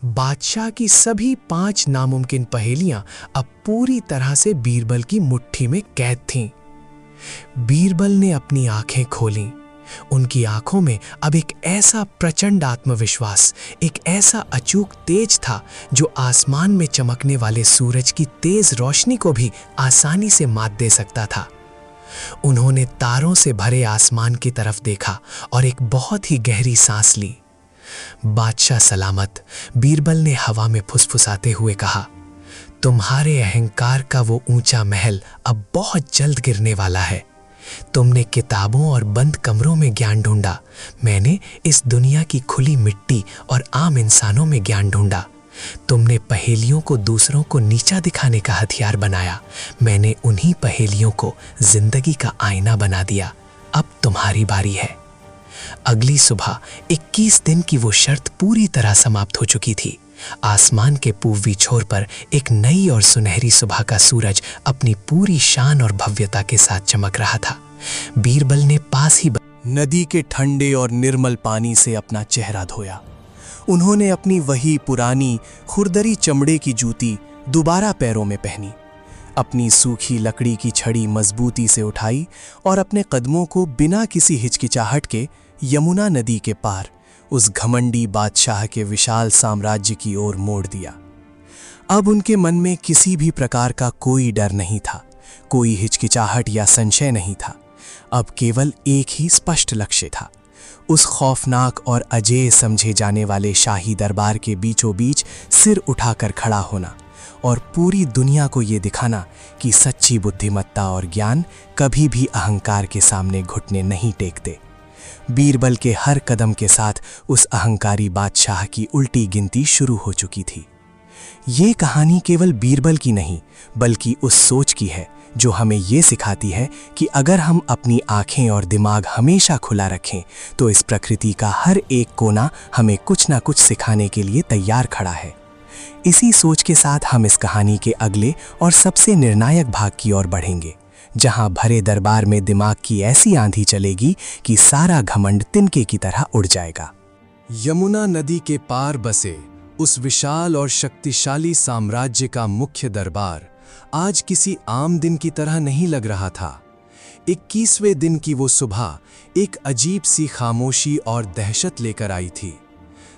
C: बादशाह की सभी 5 नामुमकिन पहेलियां अब पूरी तरह से बीरबल की मुट्ठी में कैद थीं। बीरबल ने अपनी आंखें खोलीं। उनकी आंखों में अब एक ऐसा प्रचंड आत्मविश्वास, एक ऐसा अचूक तेज था जो आसमान में चमकने वाले सूरज की तेज रोशनी को भी आसानी से मात दे सकता था। उन्होंने तारों से भरे आसमान की तरफ देखा और एक बहुत ही गहरी सांस ली। बादशाह सलामत, बीरबल ने हवा में फुसफुसाते हुए कहा, तुम्हारे अहंकार का वो ऊंचा महल अब बहुत जल्द गिरने वाला है। तुमने किताबों और बंद कमरों में ज्ञान ढूंढा, मैंने इस दुनिया की खुली मिट्टी और आम इंसानों में ज्ञान ढूंढा। तुमने पहेलियों को दूसरों को नीचा दिखाने का हथियार बनाया, मैंने उन्हीं पहेलियों को जिंदगी का आईना बना दिया। अब तुम्हारी बारी है। अगली सुबह 21 दिन की वो शर्त पूरी तरह समाप्त हो चुकी थी। आसमान के पूर्वी छोर पर एक नई और सुनहरी सुबह का सूरज अपनी पूरी शान और भव्यता के साथ चमक रहा था। बीरबल ने पास ही नदी के ठंडे और निर्मल पानी से अपना चेहरा धोया। उन्होंने अपनी वही पुरानी खुरदरी चमड़े की जूती दोबारा पैरों में पहनी, अपनी सूखी लकड़ी की छड़ी मजबूती से उठाई और अपने कदमों को बिना किसी हिचकिचाहट के यमुना नदी के पार उस घमंडी बादशाह के विशाल साम्राज्य की ओर मोड़ दिया। अब उनके मन में किसी भी प्रकार का कोई डर नहीं था, कोई हिचकिचाहट या संशय नहीं था। अब केवल एक ही स्पष्ट लक्ष्य था, उस खौफनाक और अजेय समझे जाने वाले शाही दरबार के बीचों बीच सिर उठाकर खड़ा होना और पूरी दुनिया को ये दिखाना कि सच्ची बुद्धिमत्ता और ज्ञान कभी भी अहंकार के सामने घुटने नहीं टेकते। बीरबल के हर कदम के साथ उस अहंकारी बादशाह की उल्टी गिनती शुरू हो चुकी थी। ये कहानी केवल बीरबल की नहीं, बल्कि उस सोच की है जो हमें ये सिखाती है कि अगर हम अपनी आंखें और दिमाग हमेशा खुला रखें तो इस प्रकृति का हर एक कोना हमें कुछ ना कुछ सिखाने के लिए तैयार खड़ा है। इसी सोच के साथ हम इस कहानी के अगले और सबसे निर्णायक भाग की ओर बढ़ेंगे, जहां भरे दरबार में दिमाग की ऐसी आंधी चलेगी कि सारा घमंड तिनके की तरह उड़ जाएगा।
B: यमुना नदी के पार बसे उस विशाल और शक्तिशाली साम्राज्य का मुख्य दरबार आज किसी आम दिन की तरह नहीं लग रहा था। 21वें दिन की वो सुबह एक अजीब सी खामोशी और दहशत लेकर आई थी।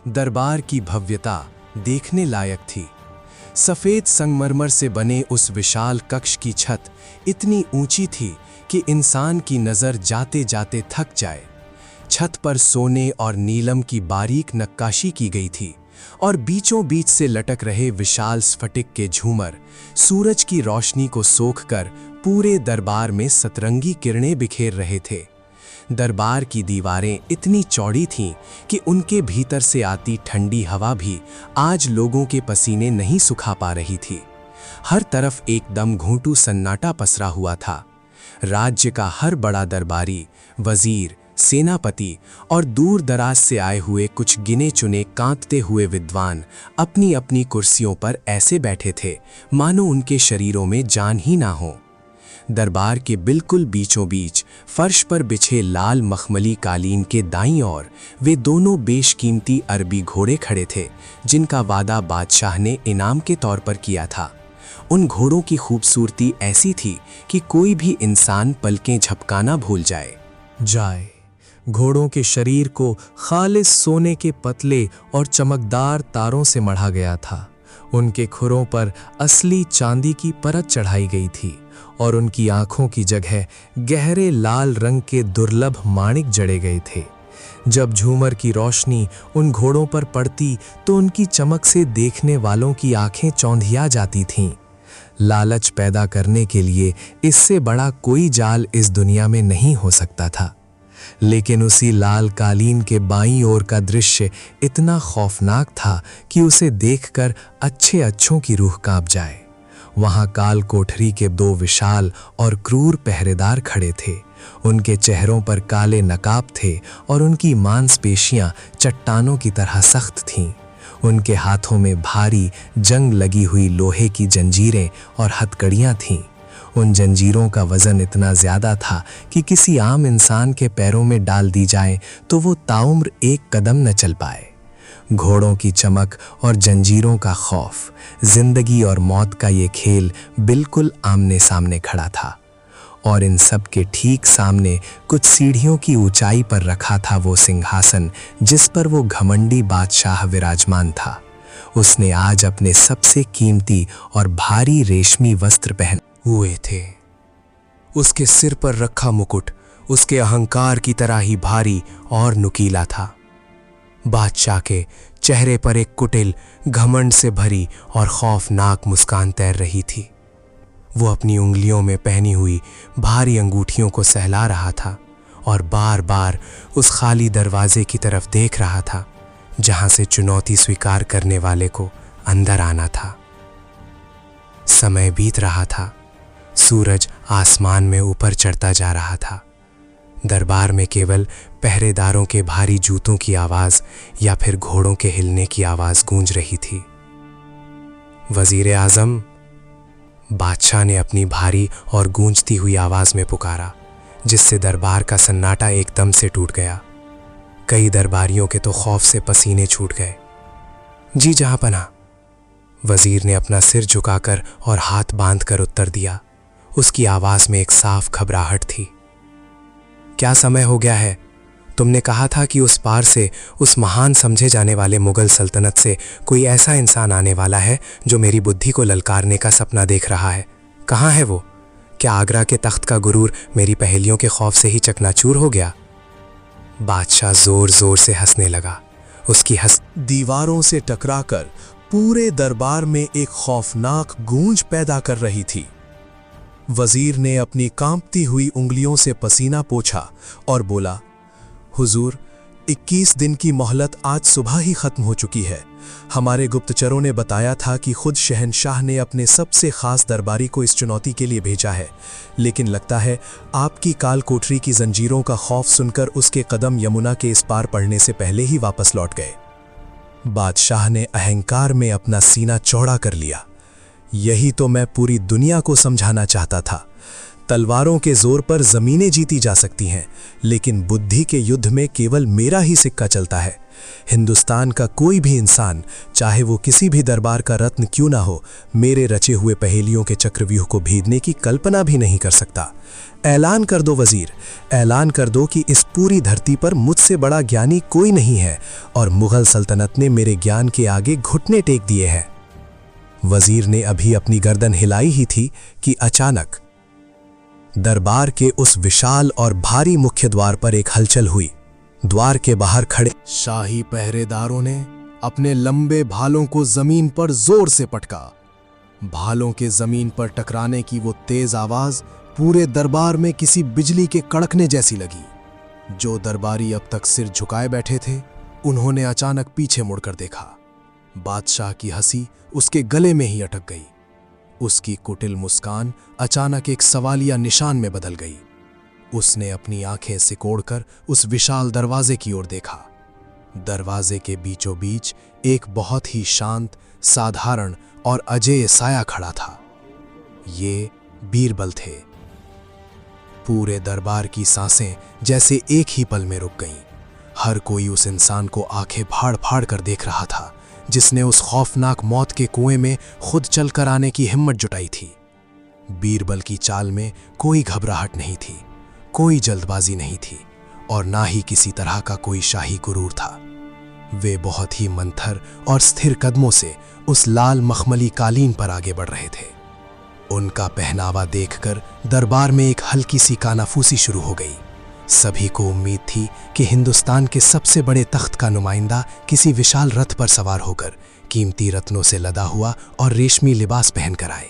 B: दरबार की भव्यता देखने लायक थी। सफेद संगमरमर से बने उस विशाल कक्ष की छत इतनी ऊंची थी कि इंसान की नजर जाते जाते थक जाए। छत पर सोने और नीलम की बारीक नक्काशी की गई थी और बीचों बीच से लटक रहे विशाल स्फटिक के झूमर सूरज की रोशनी को सोखकर पूरे दरबार में सतरंगी किरणें बिखेर रहे थे। दरबार की दीवारें इतनी चौड़ी थीं कि उनके भीतर से आती ठंडी हवा भी आज लोगों के पसीने नहीं सुखा पा रही थी। हर तरफ एकदम घूंटू सन्नाटा पसरा हुआ था। राज्य का हर बड़ा दरबारी, वजीर, सेनापति और दूर दराज से आए हुए कुछ गिने चुने कांपते हुए विद्वान अपनी अपनी कुर्सियों पर ऐसे बैठे थे मानो उनके शरीरों में जान ही ना हो। दरबार के बिल्कुल बीचों बीच फर्श पर बिछे लाल मखमली कालीन के दाईं ओर वे दोनों बेशकीमती अरबी घोड़े खड़े थे, जिनका वादा बादशाह ने इनाम के तौर पर किया था। उन घोड़ों की खूबसूरती ऐसी थी कि कोई भी इंसान पलकें झपकाना भूल जाए।
F: घोड़ों के शरीर को खालिस सोने के पतले और चमकदार तारों से मढ़ा गया था। उनके खुरों पर असली चांदी की परत चढ़ाई गई थी और उनकी आंखों की जगह गहरे लाल रंग के दुर्लभ माणिक जड़े गए थे। जब झूमर की रोशनी उन घोड़ों पर पड़ती तो उनकी चमक से देखने वालों की आंखें चौंधिया जाती थीं। लालच पैदा करने के लिए इससे बड़ा कोई जाल इस दुनिया में नहीं हो सकता था। लेकिन उसी लाल कालीन के बाईं ओर का दृश्य इतना खौफनाक था कि उसे देखकर अच्छे अच्छों की रूह कांप जाए। वहां काल कोठरी के दो विशाल और क्रूर पहरेदार खड़े थे। उनके चेहरों पर काले नकाब थे और उनकी मांसपेशियां चट्टानों की तरह सख्त थीं। उनके हाथों में भारी जंग लगी हुई लोहे की जंजीरें और हथकड़ियां थीं। उन जंजीरों का वजन इतना ज्यादा था कि किसी आम इंसान के पैरों में डाल दी जाए तो वो ताउम्र एक कदम न चल पाए। घोड़ों की चमक और जंजीरों का खौफ, जिंदगी और मौत का ये खेल बिल्कुल आमने सामने खड़ा था। और इन सब के ठीक सामने कुछ सीढ़ियों की ऊंचाई पर रखा था वो सिंहासन जिस पर वो घमंडी बादशाह विराजमान था। उसने आज अपने सबसे कीमती और भारी रेशमी वस्त्र पहने हुए थे। उसके सिर पर रखा मुकुट उसके अहंकार की तरह ही भारी और नुकीला था। बादशाह के चेहरे पर एक कुटिल, घमंड से भरी और खौफनाक मुस्कान तैर रही थी। वो अपनी उंगलियों में पहनी हुई भारी अंगूठियों को सहला रहा था और बार बार उस खाली दरवाजे की तरफ देख रहा था जहां से चुनौती स्वीकार करने वाले को अंदर आना था। समय बीत रहा था। सूरज आसमान में ऊपर चढ़ता जा रहा था। दरबार में केवल पहरेदारों के भारी जूतों की आवाज या फिर घोड़ों के हिलने की आवाज गूंज रही थी। वजीर आजम, बादशाह ने अपनी भारी और गूंजती हुई आवाज में पुकारा, जिससे दरबार का सन्नाटा एकदम से टूट गया। कई दरबारियों के तो खौफ से पसीने छूट गए। जी जहांपनाह, वजीर ने अपना सिर झुकाकर और हाथ बांधकर उत्तर दिया। उसकी आवाज में एक साफ घबराहट थी। क्या समय हो गया है? तुमने कहा था कि उस पार से, उस महान समझे जाने वाले मुगल सल्तनत से कोई ऐसा इंसान आने वाला है जो मेरी बुद्धि को ललकारने का सपना देख रहा है। कहाँ है वो? क्या आगरा के तख्त का गुरूर मेरी पहेलियों के खौफ से ही चकनाचूर हो गया? बादशाह जोर जोर से हंसने लगा। उसकी हंस दीवारों से टकराकर पूरे दरबार में एक खौफनाक गूंज पैदा कर रही थी। वजीर ने अपनी कांपती हुई उंगलियों से पसीना पोंछा और बोला, हुजूर, 21 दिन की मोहलत आज सुबह ही खत्म हो चुकी है। हमारे गुप्तचरों ने बताया था कि खुद शहंशाह ने अपने सबसे खास दरबारी को इस चुनौती के लिए भेजा है, लेकिन लगता है आपकी काल कोठरी की जंजीरों का खौफ सुनकर उसके कदम यमुना के इस पार पड़ने से पहले ही वापस लौट गए। बादशाह ने अहंकार में अपना सीना चौड़ा कर लिया। यही तो मैं पूरी दुनिया को समझाना चाहता था। तलवारों के जोर पर जमीनें जीती जा सकती हैं, लेकिन बुद्धि के युद्ध में केवल मेरा ही सिक्का चलता है। हिंदुस्तान का कोई भी इंसान, चाहे वो किसी भी दरबार का रत्न क्यों ना हो, मेरे रचे हुए पहेलियों के चक्रव्यूह को भेदने की कल्पना भी नहीं कर सकता। ऐलान कर दो वजीर, ऐलान कर दो कि इस पूरी धरती पर मुझसे बड़ा ज्ञानी कोई नहीं है और मुगल सल्तनत ने मेरे ज्ञान के आगे घुटने टेक दिए हैं। वजीर ने अभी अपनी गर्दन हिलाई ही थी कि अचानक दरबार के उस विशाल और भारी मुख्य द्वार पर एक हलचल हुई। द्वार के बाहर खड़े शाही पहरेदारों ने अपने लंबे भालों को जमीन पर जोर से पटका। भालों के जमीन पर टकराने की वो तेज आवाज पूरे दरबार में किसी बिजली के कड़कने जैसी लगी। जो दरबारी अब तक सिर झुकाए बैठे थे, उन्होंने अचानक पीछे मुड़कर देखा। बादशाह की हंसी उसके गले में ही अटक गई। उसकी कुटिल मुस्कान अचानक एक सवालिया निशान में बदल गई। उसने अपनी आंखें सिकोड़कर उस विशाल दरवाजे की ओर देखा। दरवाजे के बीचों बीच एक बहुत ही शांत, साधारण और अजेय साया खड़ा था। ये बीरबल थे, पूरे दरबार की सांसें जैसे एक ही पल में रुक गईं। हर कोई उस इंसान को आंखें फाड़ फाड़ कर देख रहा था जिसने उस खौफनाक मौत के कुएं में खुद चलकर आने की हिम्मत जुटाई थी। बीरबल की चाल में कोई घबराहट नहीं थी, कोई जल्दबाजी नहीं थी और ना ही किसी तरह का कोई शाही गुरूर था। वे बहुत ही मंथर और स्थिर कदमों से उस लाल मखमली कालीन पर आगे बढ़ रहे थे। उनका पहनावा देखकर दरबार में एक हल्की सी कानाफूसी शुरू हो गई। सभी को उम्मीद थी कि हिंदुस्तान के सबसे बड़े तख्त का नुमाइंदा किसी विशाल रथ पर सवार होकर कीमती रत्नों से लदा हुआ और रेशमी लिबास पहनकर आए।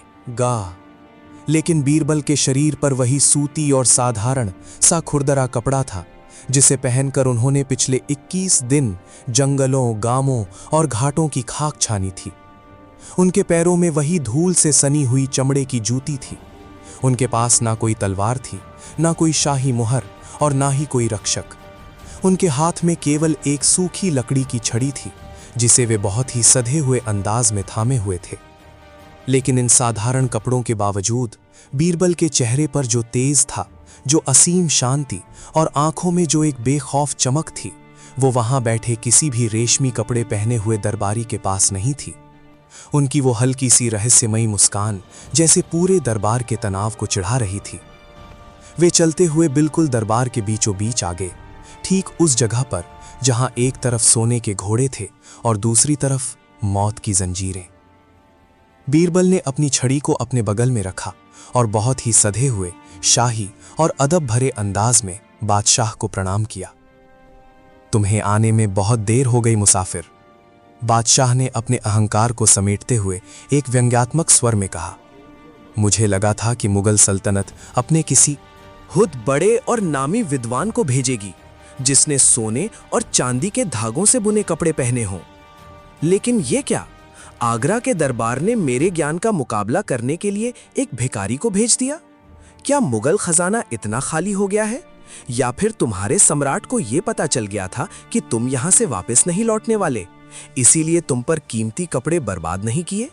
B: लेकिन बीरबल के शरीर पर वही सूती और साधारण सा खुरदरा कपड़ा था जिसे पहनकर उन्होंने पिछले 21 दिन जंगलों, गांवों और घाटों की खाक छानी थी। उनके पैरों में वही धूल से सनी हुई चमड़े की जूती थी। उनके पास ना कोई तलवार थी, ना कोई शाही मुहर और ना ही कोई रक्षक। उनके हाथ में केवल एक सूखी लकड़ी की छड़ी थी जिसे वे बहुत ही सधे हुए अंदाज में थामे हुए थे। लेकिन इन साधारण कपड़ों के बावजूद बीरबल के चेहरे पर जो तेज था, जो असीम शांति और आंखों में जो एक बेखौफ चमक थी, वो वहां बैठे किसी भी रेशमी कपड़े पहने हुए दरबारी के पास नहीं थी। उनकी वो हल्की सी रहस्यमयी मुस्कान जैसे पूरे दरबार के तनाव को चिढ़ा रही थी। वे चलते हुए बिल्कुल दरबार के बीचों बीच आ गए, ठीक उस जगह पर जहां एक तरफ सोने के घोड़े थे और दूसरी तरफ मौत की जंजीरें। बीरबल ने अपनी छड़ी को अपने बगल में रखा और बहुत ही सधे हुए, शाही और अदब भरे अंदाज में बादशाह को प्रणाम किया। तुम्हें आने में बहुत देर हो गई मुसाफिर, बादशाह ने अपने अहंकार को समेटते हुए एक व्यंग्यात्मक स्वर में कहा। मुझे लगा था कि मुगल सल्तनत अपने किसी
G: खुद बड़े और नामी विद्वान को भेजेगी जिसने सोने और चांदी के धागों से बुने कपड़े पहने हों, लेकिन ये क्या, आगरा के दरबार ने मेरे ज्ञान का मुकाबला करने के लिए एक भिखारी को भेज दिया। क्या मुगल खजाना इतना खाली हो गया है, या फिर तुम्हारे सम्राट को यह पता चल गया था कि तुम यहां से वापस नहीं लौटने वाले, इसीलिए तुम पर कीमती कपड़े बर्बाद नहीं किए?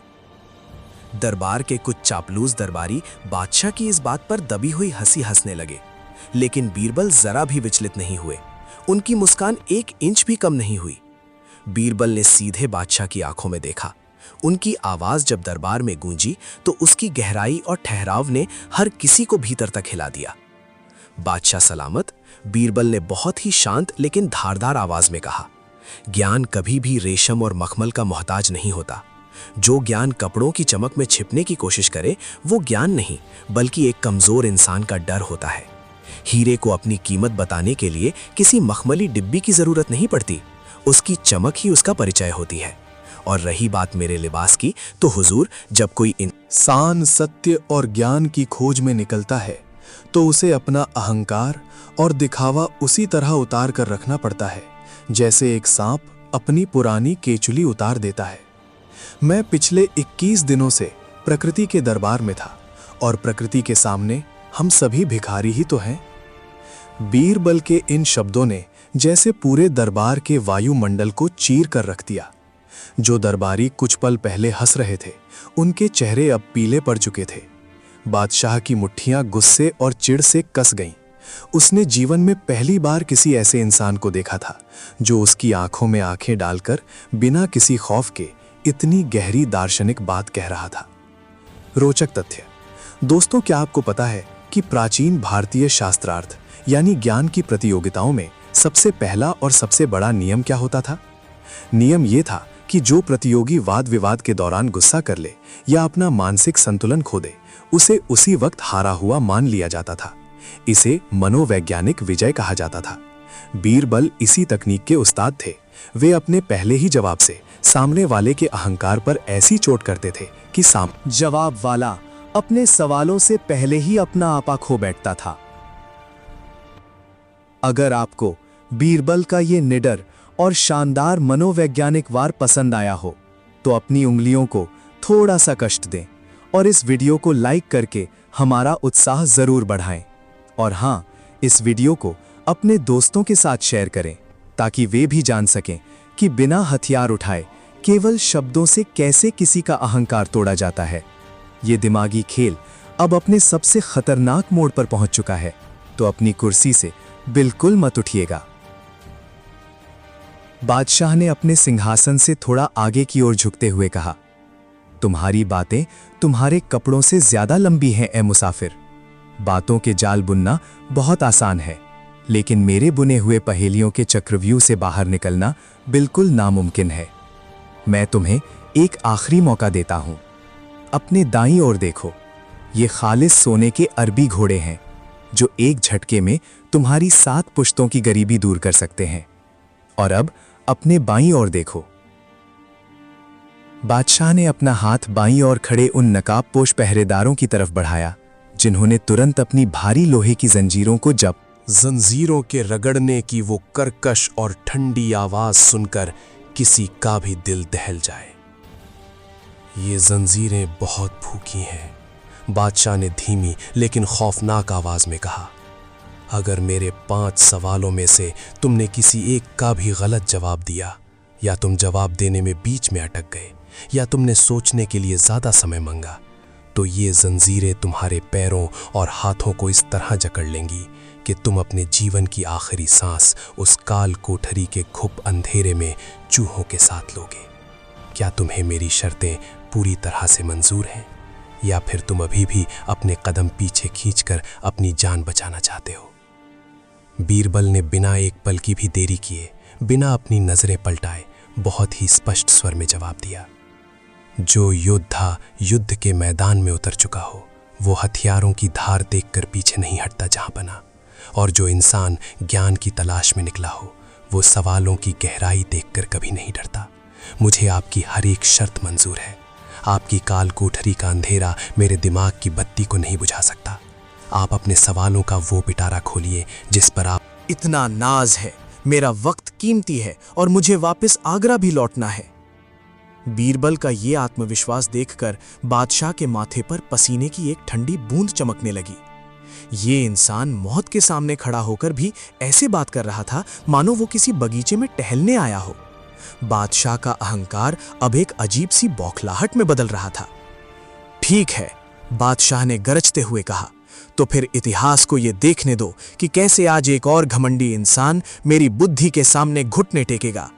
G: दरबार के कुछ चापलूस दरबारी बादशाह की इस बात पर दबी हुई हंसी हंसने लगे, लेकिन बीरबल जरा भी विचलित नहीं हुए। उनकी मुस्कान 1 इंच भी कम नहीं हुई। बीरबल ने सीधे बादशाह की आंखों में देखा। उनकी आवाज जब दरबार में गूंजी तो उसकी गहराई और ठहराव ने हर किसी को भीतर तक हिला दिया। बादशाह सलामत, बीरबल ने बहुत ही शांत लेकिन धारदार आवाज में कहा। ज्ञान कभी भी रेशम और मखमल का मोहताज नहीं होता। जो ज्ञान कपड़ों की चमक में छिपने की कोशिश करे वो ज्ञान नहीं, बल्कि एक कमजोर इंसान का डर होता है। हीरे को अपनी कीमत बताने के लिए किसी मखमली डिब्बी की जरूरत नहीं पड़ती, उसकी चमक ही उसका परिचय होती है। और रही बात मेरे लिबास की, तो हुजूर, जब कोई
F: इंसान सत्य और ज्ञान की खोज में निकलता है तो उसे अपना अहंकार और दिखावा उसी तरह उतार कर रखना पड़ता है जैसे एक सांप अपनी पुरानी केचुली उतार देता है। मैं पिछले 21 दिनों से प्रकृति के दरबार में था और प्रकृति के सामने हम सभी भिखारी ही तो हैं। बीरबल के इन शब्दों ने जैसे पूरे दरबार के वायुमंडल को चीर कर रख दिया। जो दरबारी कुछ पल पहले हंस रहे थे, उनके चेहरे अब पीले पड़ चुके थे। बादशाह की मुट्ठियां गुस्से और चिढ़ से कस गईं। उसने जीवन में पहली बार किसी ऐसे इंसान को देखा था जो उसकी आंखों में आंखें डालकर बिना किसी खौफ के इतनी गहरी दार्शनिक बात कह रहा था। रोचक तथ्य दोस्तों, क्या आपको पता है कि प्राचीन भारतीय शास्त्रार्थ यानी ज्ञान की प्रतियोगिताओं में सबसे पहला और सबसे बड़ा नियम क्या होता था? नियम यह था कि जो प्रतियोगी वाद विवाद के दौरान गुस्सा कर ले या अपना मानसिक संतुलन खो दे, उसे उसी वक्त हारा हुआ मान लिया जाता था। इसे मनोवैज्ञानिक विजय कहा जाता था। बीरबल इसी तकनीक के उस्ताद थे। वे अपने पहले ही जवाब से सामने वाले के अहंकार पर ऐसी चोट करते थे कि जवाब वाला अपने सवालों से पहले ही अपना आपा खो बैठता था। अगर आपको बीरबल का ये निडर और शानदार मनोवैज्ञानिक वार पसंद आया हो तो अपनी उंगलियों को थोड़ा सा कष्ट दें और इस वीडियो को लाइक करके हमारा उत्साह जरूर बढ़ाएं। और हाँ, इस वीडियो को अपने दोस्तों के साथ शेयर करें ताकि वे भी जान सकें कि बिना हथियार उठाए केवल शब्दों से कैसे किसी का अहंकार तोड़ा जाता है। ये दिमागी खेल अब अपने सबसे खतरनाक मोड़ पर पहुंच चुका है तो अपनी कुर्सी से बिल्कुल मत उठिएगा। बादशाह ने अपने सिंहासन से थोड़ा आगे की ओर झुकते हुए कहा, तुम्हारी बातें तुम्हारे कपड़ों से ज्यादा लंबी हैं ए मुसाफिर। बातों के जाल बुनना बहुत आसान है, लेकिन मेरे बुने हुए पहेलियों के चक्रव्यूह से बाहर निकलना बिल्कुल नामुमकिन है। मैं तुम्हें एक आखिरी मौका देता हूं। अपने दाईं ओर देखो, ये खालिस सोने के अरबी घोड़े हैं जो एक झटके में तुम्हारी 7 पुश्तों की गरीबी दूर कर सकते हैं। और अब अपने बाईं ओर देखो। बादशाह ने अपना हाथ बाईं ओर खड़े उन नकाबपोश पहरेदारों की तरफ बढ़ाया जिन्होंने तुरंत अपनी भारी लोहे की जंजीरों को
B: जंजीरों के रगड़ने की वो कर्कश और ठंडी आवाज सुनकर किसी का भी दिल दहल जाए। ये जंजीरें बहुत भूखी हैं, बादशाह ने धीमी लेकिन खौफनाक आवाज में कहा। अगर मेरे 5 सवालों में से तुमने किसी एक का भी गलत जवाब दिया, या तुम जवाब देने में बीच में अटक गए, या तुमने सोचने के लिए ज्यादा समय मांगा, तो ये जंजीरें तुम्हारे पैरों और हाथों को इस तरह जकड़ लेंगी कि तुम अपने जीवन की आखिरी सांस उस काल कोठरी के घुप अंधेरे में चूहों के साथ लोगे। क्या तुम्हें मेरी शर्तें पूरी तरह से मंजूर हैं, या फिर तुम अभी भी अपने कदम पीछे खींचकर अपनी जान बचाना चाहते हो? बीरबल ने बिना एक पल की भी देरी किए, बिना अपनी नजरें पलटाए, बहुत ही स्पष्ट स्वर में जवाब दिया। जो योद्धा युद्ध के मैदान में उतर चुका हो, वो हथियारों की धार देखकर पीछे नहीं हटता जहां बना, और जो इंसान ज्ञान की तलाश में निकला हो, वो सवालों की गहराई देखकर कभी नहीं डरता। मुझे आपकी हर एक शर्त मंजूर है। आपकी काल कोठरी का अंधेरा मेरे दिमाग की बत्ती को नहीं बुझा सकता। आप अपने सवालों का वो पिटारा खोलिए जिस पर आप
G: इतना नाज है, मेरा वक्त कीमती है और मुझे वापस आगरा भी लौटना है। बीरबल का ये आत्मविश्वास देखकर बादशाह के माथे पर पसीने की एक ठंडी बूंद चमकने लगी। ये इंसान मौत के सामने खड़ा होकर भी ऐसे बात कर रहा था मानो वो किसी बगीचे में टहलने आया हो। बादशाह का अहंकार अब एक अजीब सी बौखलाहट में बदल रहा था। ठीक है, बादशाह ने गरजते हुए कहा, तो फिर इतिहास को यह देखने दो कि कैसे आज एक और घमंडी इंसान मेरी बुद्धि के सामने घुटने टेकेगा।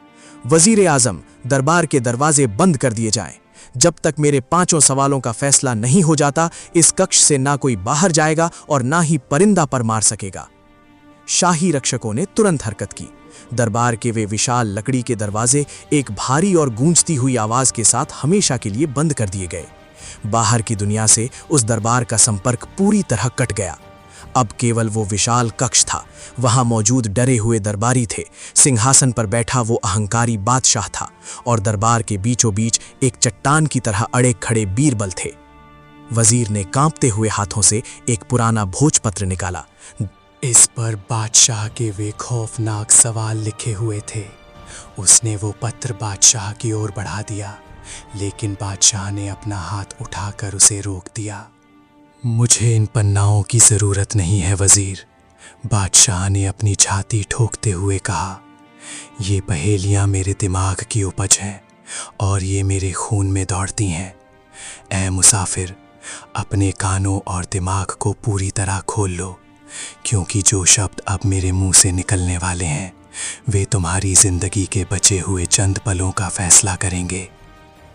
G: वजीर आजम, दरबार के दरवाजे बंद कर दिए जाएं। जब तक मेरे 5 सवालों का फैसला नहीं हो जाता, इस कक्ष से ना कोई बाहर जाएगा और ना ही परिंदा पर मार सकेगा। शाही रक्षकों ने तुरंत हरकत की। दरबार के वे विशाल लकड़ी के दरवाजे एक भारी और गूंजती हुई आवाज के साथ हमेशा के लिए बंद कर दिए गए। बाहर की दुनिया से उस दरबार का संपर्क पूरी तरह कट गया। अब केवल वो विशाल कक्ष था। वहां मौजूद डरे हुए दरबारी थे, सिंहासन पर बैठा वो अहंकारी बादशाह था, और दरबार के बीचों बीच एक चट्टान की तरह अड़े खड़े बीरबल थे। वजीर ने कांपते हुए हाथों से एक पुराना भोजपत्र निकाला।
C: इस पर बादशाह के वे खौफनाक सवाल लिखे हुए थे। उसने वो पत्र बादशाह की ओर बढ़ा दिया, लेकिन बादशाह ने अपना हाथ उठाकर उसे रोक दिया। मुझे इन पन्नाओं की जरूरत नहीं है वजीर, बादशाह ने अपनी छाती ठोकते हुए कहा। ये पहेलियां मेरे दिमाग की उपज हैं और ये मेरे खून में दौड़ती हैं। ऐ मुसाफिर, अपने कानों और दिमाग को पूरी तरह खोल लो, क्योंकि जो शब्द अब मेरे मुंह से निकलने वाले हैं वे तुम्हारी जिंदगी के बचे हुए चंद पलों का फैसला करेंगे।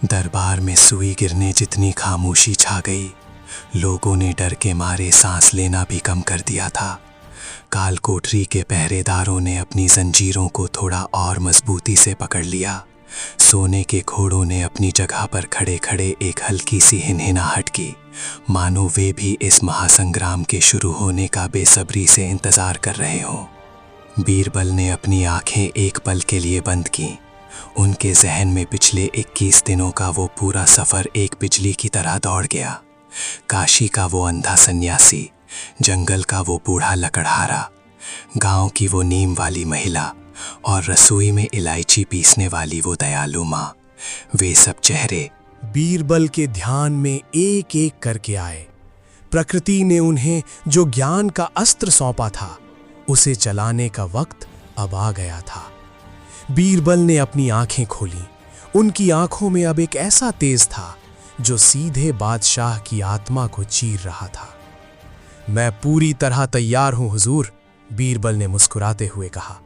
C: दरबार में सुई गिरने जितनी खामोशी छा गई, लोगों ने डर के मारे सांस लेना भी कम कर दिया था। काल कोठरी के पहरेदारों ने अपनी जंजीरों को थोड़ा और मजबूती से पकड़ लिया। सोने के घोड़ों ने अपनी जगह पर खड़े खड़े एक हल्की सी हिनहिनाहट की, मानो वे भी इस महासंग्राम के शुरू होने का बेसब्री से इंतजार कर रहे हों। बीरबल ने अपनी आंखें एक पल के लिए बंद की। उनके जहन में पिछले 21 दिनों का वो पूरा सफर एक बिजली की तरह दौड़ गया। काशी का वो अंधा सन्यासी, जंगल का वो बूढ़ा लकड़हारा, गांव की वो नीम वाली महिला और रसोई में इलायची पीसने वाली वो दयालु माँ, वे सब चेहरे बीरबल के ध्यान में एक एक करके आए। प्रकृति ने उन्हें जो ज्ञान का अस्त्र सौंपा था, उसे चलाने का वक्त अब आ गया था। बीरबल ने अपनी आंखें खोली। उनकी आंखों में अब एक ऐसा तेज था जो सीधे बादशाह की आत्मा को चीर रहा था।
F: मैं पूरी तरह तैयार हूं हुजूर, बीरबल ने मुस्कुराते हुए कहा।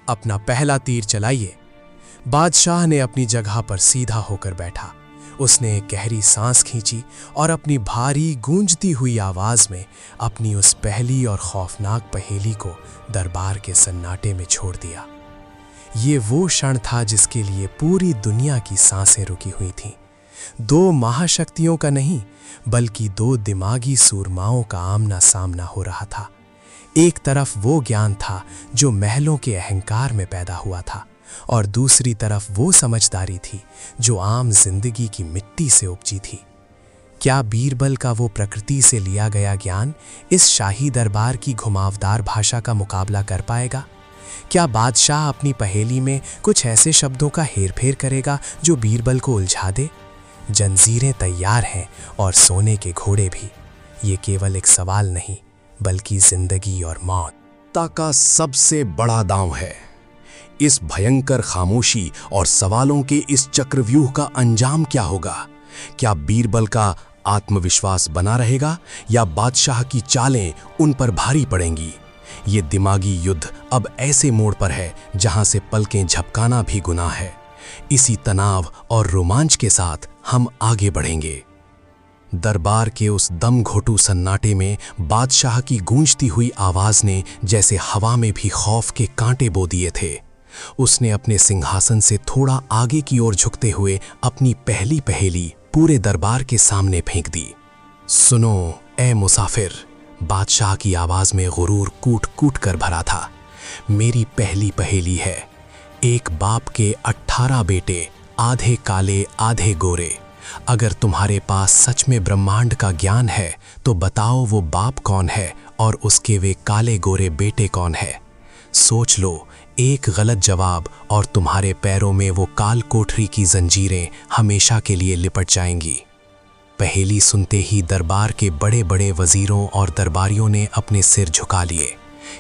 F: अपना पहला तीर चलाइए। बादशाह ने अपनी जगह पर सीधा होकर बैठा। उसने एक गहरी सांस खींची और अपनी भारी गूंजती हुई आवाज में अपनी उस पहली और खौफनाक पहेली को दरबार के सन्नाटे में छोड़ दिया। ये वो क्षण था जिसके लिए पूरी दुनिया की सांसें रुकी हुई थीं। दो महाशक्तियों का नहीं, बल्कि दो दिमागी सूरमाओं का आमना सामना हो रहा था। एक तरफ वो ज्ञान था जो महलों के अहंकार में पैदा हुआ था, और दूसरी तरफ वो समझदारी थी जो आम जिंदगी की मिट्टी से उपजी थी। क्या बीरबल का वो प्रकृति से लिया गया ज्ञान इस शाही दरबार की घुमावदार भाषा का मुकाबला कर पाएगा? क्या बादशाह अपनी पहेली में कुछ ऐसे शब्दों का हेरफेर करेगा जो बीरबल को उलझा दे? जंजीरें तैयार हैं और सोने के घोड़े भी। ये केवल एक सवाल नहीं, बल्कि जिंदगी और मौत
B: का सबसे बड़ा दांव है। इस भयंकर खामोशी और सवालों के इस चक्रव्यूह का अंजाम क्या होगा? क्या बीरबल का आत्मविश्वास बना रहेगा या बादशाह की चालें उन पर भारी पड़ेंगी? ये दिमागी युद्ध अब ऐसे मोड़ पर है जहां से पलकें झपकाना भी गुनाह है। इसी तनाव और रोमांच के साथ हम आगे बढ़ेंगे। दरबार के उस दम घोटू सन्नाटे में बादशाह की गूंजती हुई आवाज ने जैसे हवा में भी खौफ के कांटे बो दिए थे। उसने अपने सिंहासन से थोड़ा आगे की ओर झुकते हुए अपनी पहली पहेली पूरे दरबार के सामने फेंक दी। सुनो ए मुसाफिर, बादशाह की आवाज में गुरूर कूट कूट कर भरा था। मेरी पहली पहेली है। एक बाप के 18 बेटे, आधे काले आधे गोरे। अगर तुम्हारे पास सच में ब्रह्मांड का ज्ञान है तो बताओ वो बाप कौन है और उसके वे काले गोरे बेटे कौन है। सोच लो, एक गलत जवाब और तुम्हारे पैरों में वो काल कोठरी की जंजीरें हमेशा के लिए लिपट जाएंगी। पहेली सुनते ही दरबार के बड़े बड़े वजीरों और दरबारियों ने अपने सिर झुका लिए।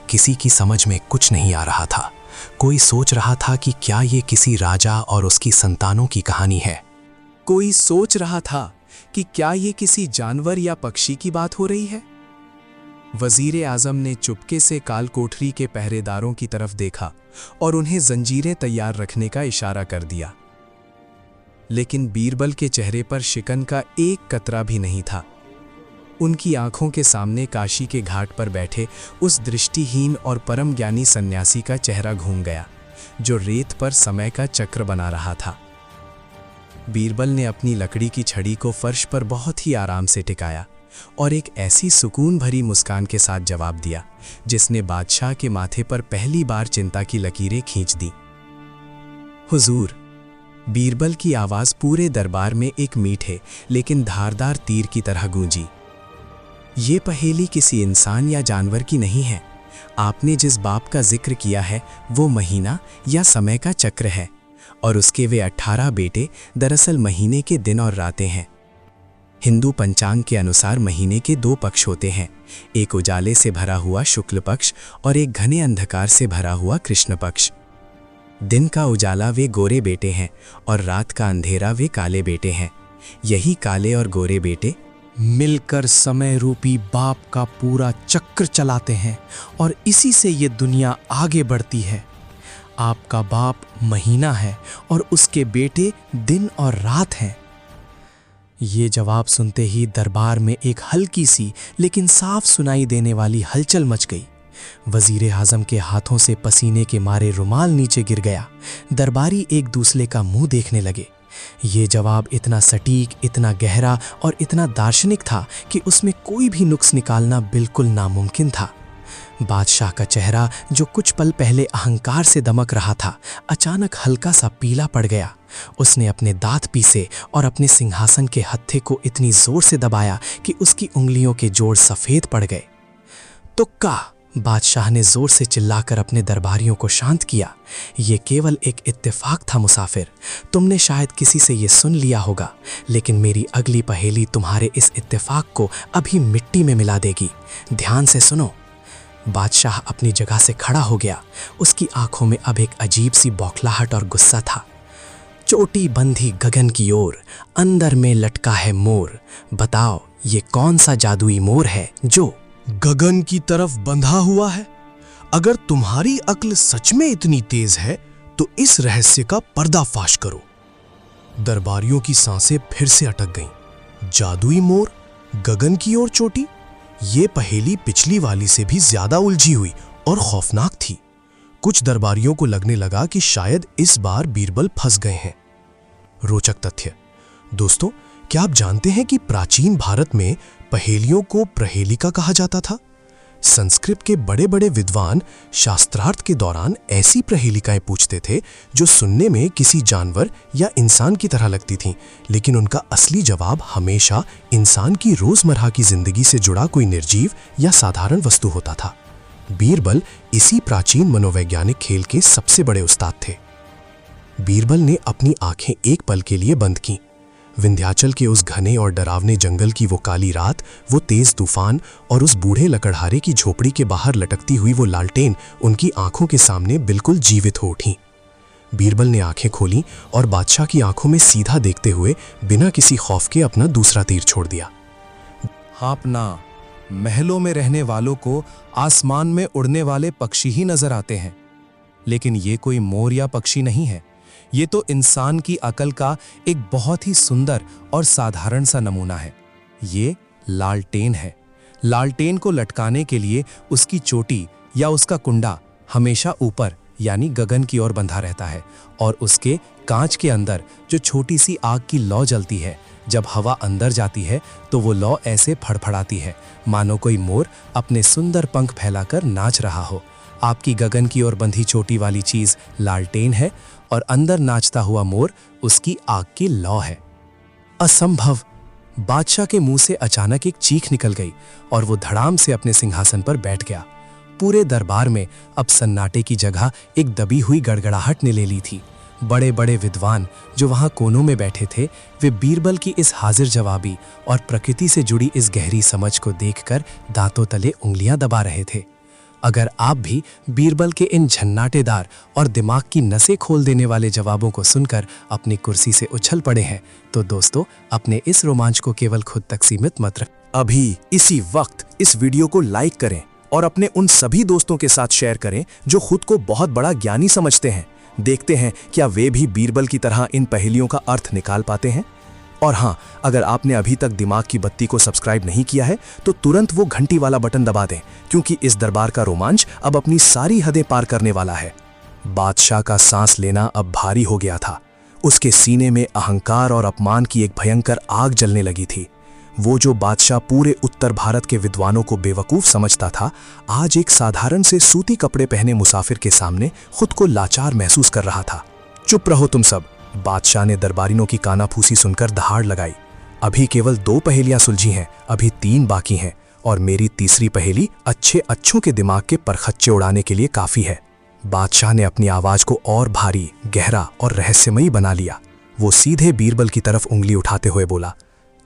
B: किसी की समझ में कुछ नहीं आ रहा था। कोई सोच रहा था कि क्या ये किसी राजा और उसकी संतानों की कहानी है।
C: कोई सोच रहा था कि क्या ये किसी जानवर या पक्षी की बात हो रही है। वजीर आजम ने चुपके से काल कोठरी के पहरेदारों की तरफ देखा और उन्हें जंजीरें तैयार रखने का इशारा कर दिया। लेकिन बीरबल के चेहरे पर शिकन का एक कतरा भी नहीं था। उनकी आंखों के सामने काशी के घाट पर बैठे उस दृष्टिहीन और परम ज्ञानी सन्यासी का चेहरा घूम गया, जो रेत पर समय का चक्र बना रहा था। बीरबल ने अपनी लकड़ी की छड़ी को फर्श पर बहुत ही आराम से टिकाया और एक ऐसी सुकून भरी मुस्कान के साथ जवाब दिया जिसने बादशाह के माथे पर पहली बार चिंता की लकीरें खींच दी। हुजूर, बीरबल की आवाज पूरे दरबार में एक मीठे लेकिन धारदार तीर की तरह गूंजी। ये पहेली किसी इंसान या जानवर की नहीं है। आपने जिस बाप का जिक्र किया है वो महीना या समय का चक्र है, और उसके वे 18 बेटे दरअसल महीने के दिन और रातें हैं। हिंदू पंचांग के अनुसार महीने के 2 पक्ष होते हैं, एक उजाले से भरा हुआ शुक्ल पक्ष और एक घने अंधकार से भरा हुआ कृष्ण पक्ष। दिन का उजाला वे गोरे बेटे हैं और रात का अंधेरा वे काले बेटे हैं। यही काले और गोरे बेटे
F: मिलकर समय रूपी बाप का पूरा चक्र चलाते हैं और इसी से ये दुनिया आगे बढ़ती है। आपका बाप महीना है और उसके बेटे दिन और रात हैं। ये जवाब सुनते ही दरबार में एक हल्की सी लेकिन साफ सुनाई देने वाली हलचल मच गई। वजीर आजम के हाथों से पसीने के मारे रुमाल नीचे गिर गया। दरबारी एक दूसरे का मुंह देखने लगे। ये जवाब इतना सटीक, इतना गहरा और इतना दार्शनिक था कि उसमें कोई भी नुक्स निकालना बिल्कुल नामुमकिन था। बादशाह का चेहरा, जो कुछ पल पहले अहंकार से दमक रहा था, अचानक हल्का सा पीला पड़ गया। उसने अपने दांत पीसे और अपने सिंहासन के हत्थे को इतनी जोर से दबाया कि उसकी उंगलियों के जोड़ सफेद पड़ गए। तुक्का! बादशाह ने जोर से चिल्लाकर अपने दरबारियों को शांत किया। ये केवल एक इत्तेफाक था मुसाफिर। तुमने शायद किसी से ये सुन लिया होगा, लेकिन मेरी अगली पहेली तुम्हारे इस इत्तेफाक को अभी मिट्टी में मिला देगी। ध्यान से सुनो। बादशाह अपनी जगह से खड़ा हो गया। उसकी आंखों में अब एक अजीब सी बौखलाहट और गुस्सा था। चोटी बंधी गगन की ओर, अंदर में लटका है मोर। बताओ, ये कौन सा जादुई मोर है जो गगन की तरफ बंधा हुआ है। अगर तुम्हारी अक्ल सच में इतनी तेज है तो इस रहस्य का पर्दाफाश करो। दरबारियों की सांसें फिर से अटक गईं। जादुई मोर, गगन की ओर चोटी, ये पहेली पिछली वाली से भी ज्यादा उलझी हुई और खौफनाक थी। कुछ दरबारियों को लगने लगा कि शायद इस बार बीरबल फंस गए हैं। रोचक तथ्य दोस्तों, क्या आप जानते हैं कि प्राचीन भारत में पहेलियों को प्रहेलिका कहा जाता था? संस्कृत के बड़े बड़े विद्वान शास्त्रार्थ के दौरान ऐसी प्रहेलिकाएं पूछते थे जो सुनने में किसी जानवर या इंसान की तरह लगती थीं, लेकिन उनका असली जवाब हमेशा इंसान की रोजमर्रा की जिंदगी से जुड़ा कोई निर्जीव या साधारण वस्तु होता था। बीरबल इसी प्राचीन मनोवैज्ञानिक खेल के सबसे बड़े उस्ताद थे। बीरबल ने अपनी आंखें एक पल के लिए बंद कीं। विंध्याचल के उस घने और डरावने जंगल की वो काली रात, वो तेज तूफान और उस बूढ़े लकड़हारे की झोपड़ी के बाहर लटकती हुई वो लालटेन उनकी आंखों के सामने बिल्कुल जीवित हो उठी। बीरबल ने आंखें खोलीं और बादशाह की आंखों में सीधा देखते हुए बिना किसी खौफ के अपना दूसरा तीर छोड़ दिया।
B: हाँपना, महलों में रहने वालों को आसमान में उड़ने वाले पक्षी ही नजर आते हैं, लेकिन ये कोई मोर या पक्षी नहीं है। ये तो इंसान की अकल का एक बहुत ही सुंदर और साधारण सा नमूना है। ये लालटेन है। लालटेन को लटकाने के लिए उसकी चोटी या उसका कुंडा हमेशा ऊपर यानी गगन की ओर बंधा रहता है, और उसके कांच के अंदर जो छोटी सी आग की लौ जलती है, जब हवा अंदर जाती है तो वो लौ ऐसे फड़फड़ाती है मानो कोई मोर अपने सुंदर पंख फैलाकर नाच रहा हो। आपकी गगन की ओर बंधी चोटी वाली चीज लालटेन है और अंदर नाचता हुआ मोर उसकी आग की लौ है। असंभव! बादशाह के मुंह से अचानक एक चीख निकल गई और वो धड़ाम से अपने सिंहासन पर बैठ गया। पूरे दरबार में अब सन्नाटे की जगह एक दबी हुई गड़गड़ाहट ने ले ली थी। बड़े बड़े विद्वान जो वहां कोनों में बैठे थे, वे बीरबल की इस हाजिर जवाबी और प्रकृति से जुड़ी इस गहरी समझ को देखकर दांतों तले उंगलियां दबा रहे थे। अगर आप भी बीरबल के इन झन्नाटेदार और दिमाग की नसें खोल देने वाले जवाबों को सुनकर अपनी कुर्सी से उछल पड़े हैं, तो दोस्तों अपने इस रोमांच को केवल खुद तक सीमित मत रखें।
G: अभी इसी वक्त इस वीडियो को लाइक करें और अपने उन सभी दोस्तों के साथ शेयर करें जो खुद को बहुत बड़ा ज्ञानी समझते हैं। देखते हैं क्या वे भी बीरबल की तरह इन पहेलियों का अर्थ निकाल पाते हैं। और हाँ, अगर आपने अभी तक दिमाग की बत्ती को सब्सक्राइब नहीं किया है तो तुरंत वो घंटी वाला बटन दबा दें, क्योंकि इस दरबार का रोमांच अब अपनी सारी हदें पार करने वाला है। बादशाह का सांस लेना अब भारी हो गया था। उसके सीने में अहंकार और अपमान की एक भयंकर आग जलने लगी थी। वो जो बादशाह पूरे उत्तर भारत के विद्वानों को बेवकूफ समझता था, आज एक साधारण से सूती कपड़े पहने मुसाफिर के सामने खुद को लाचार महसूस कर रहा था। चुप रहो तुम सब! बादशाह ने दरबारियों की कानाफूसी सुनकर दहाड़ लगाई। अभी केवल 2 पहेलियां सुलझी हैं, अभी 3 बाकी हैं, और मेरी तीसरी पहेली अच्छों के दिमाग के परखच्चे उड़ाने के लिए काफी है। बादशाह ने अपनी आवाज को और भारी, गहरा और रहस्यमयी बना लिया। वो सीधे बीरबल की तरफ उंगली उठाते हुए बोला,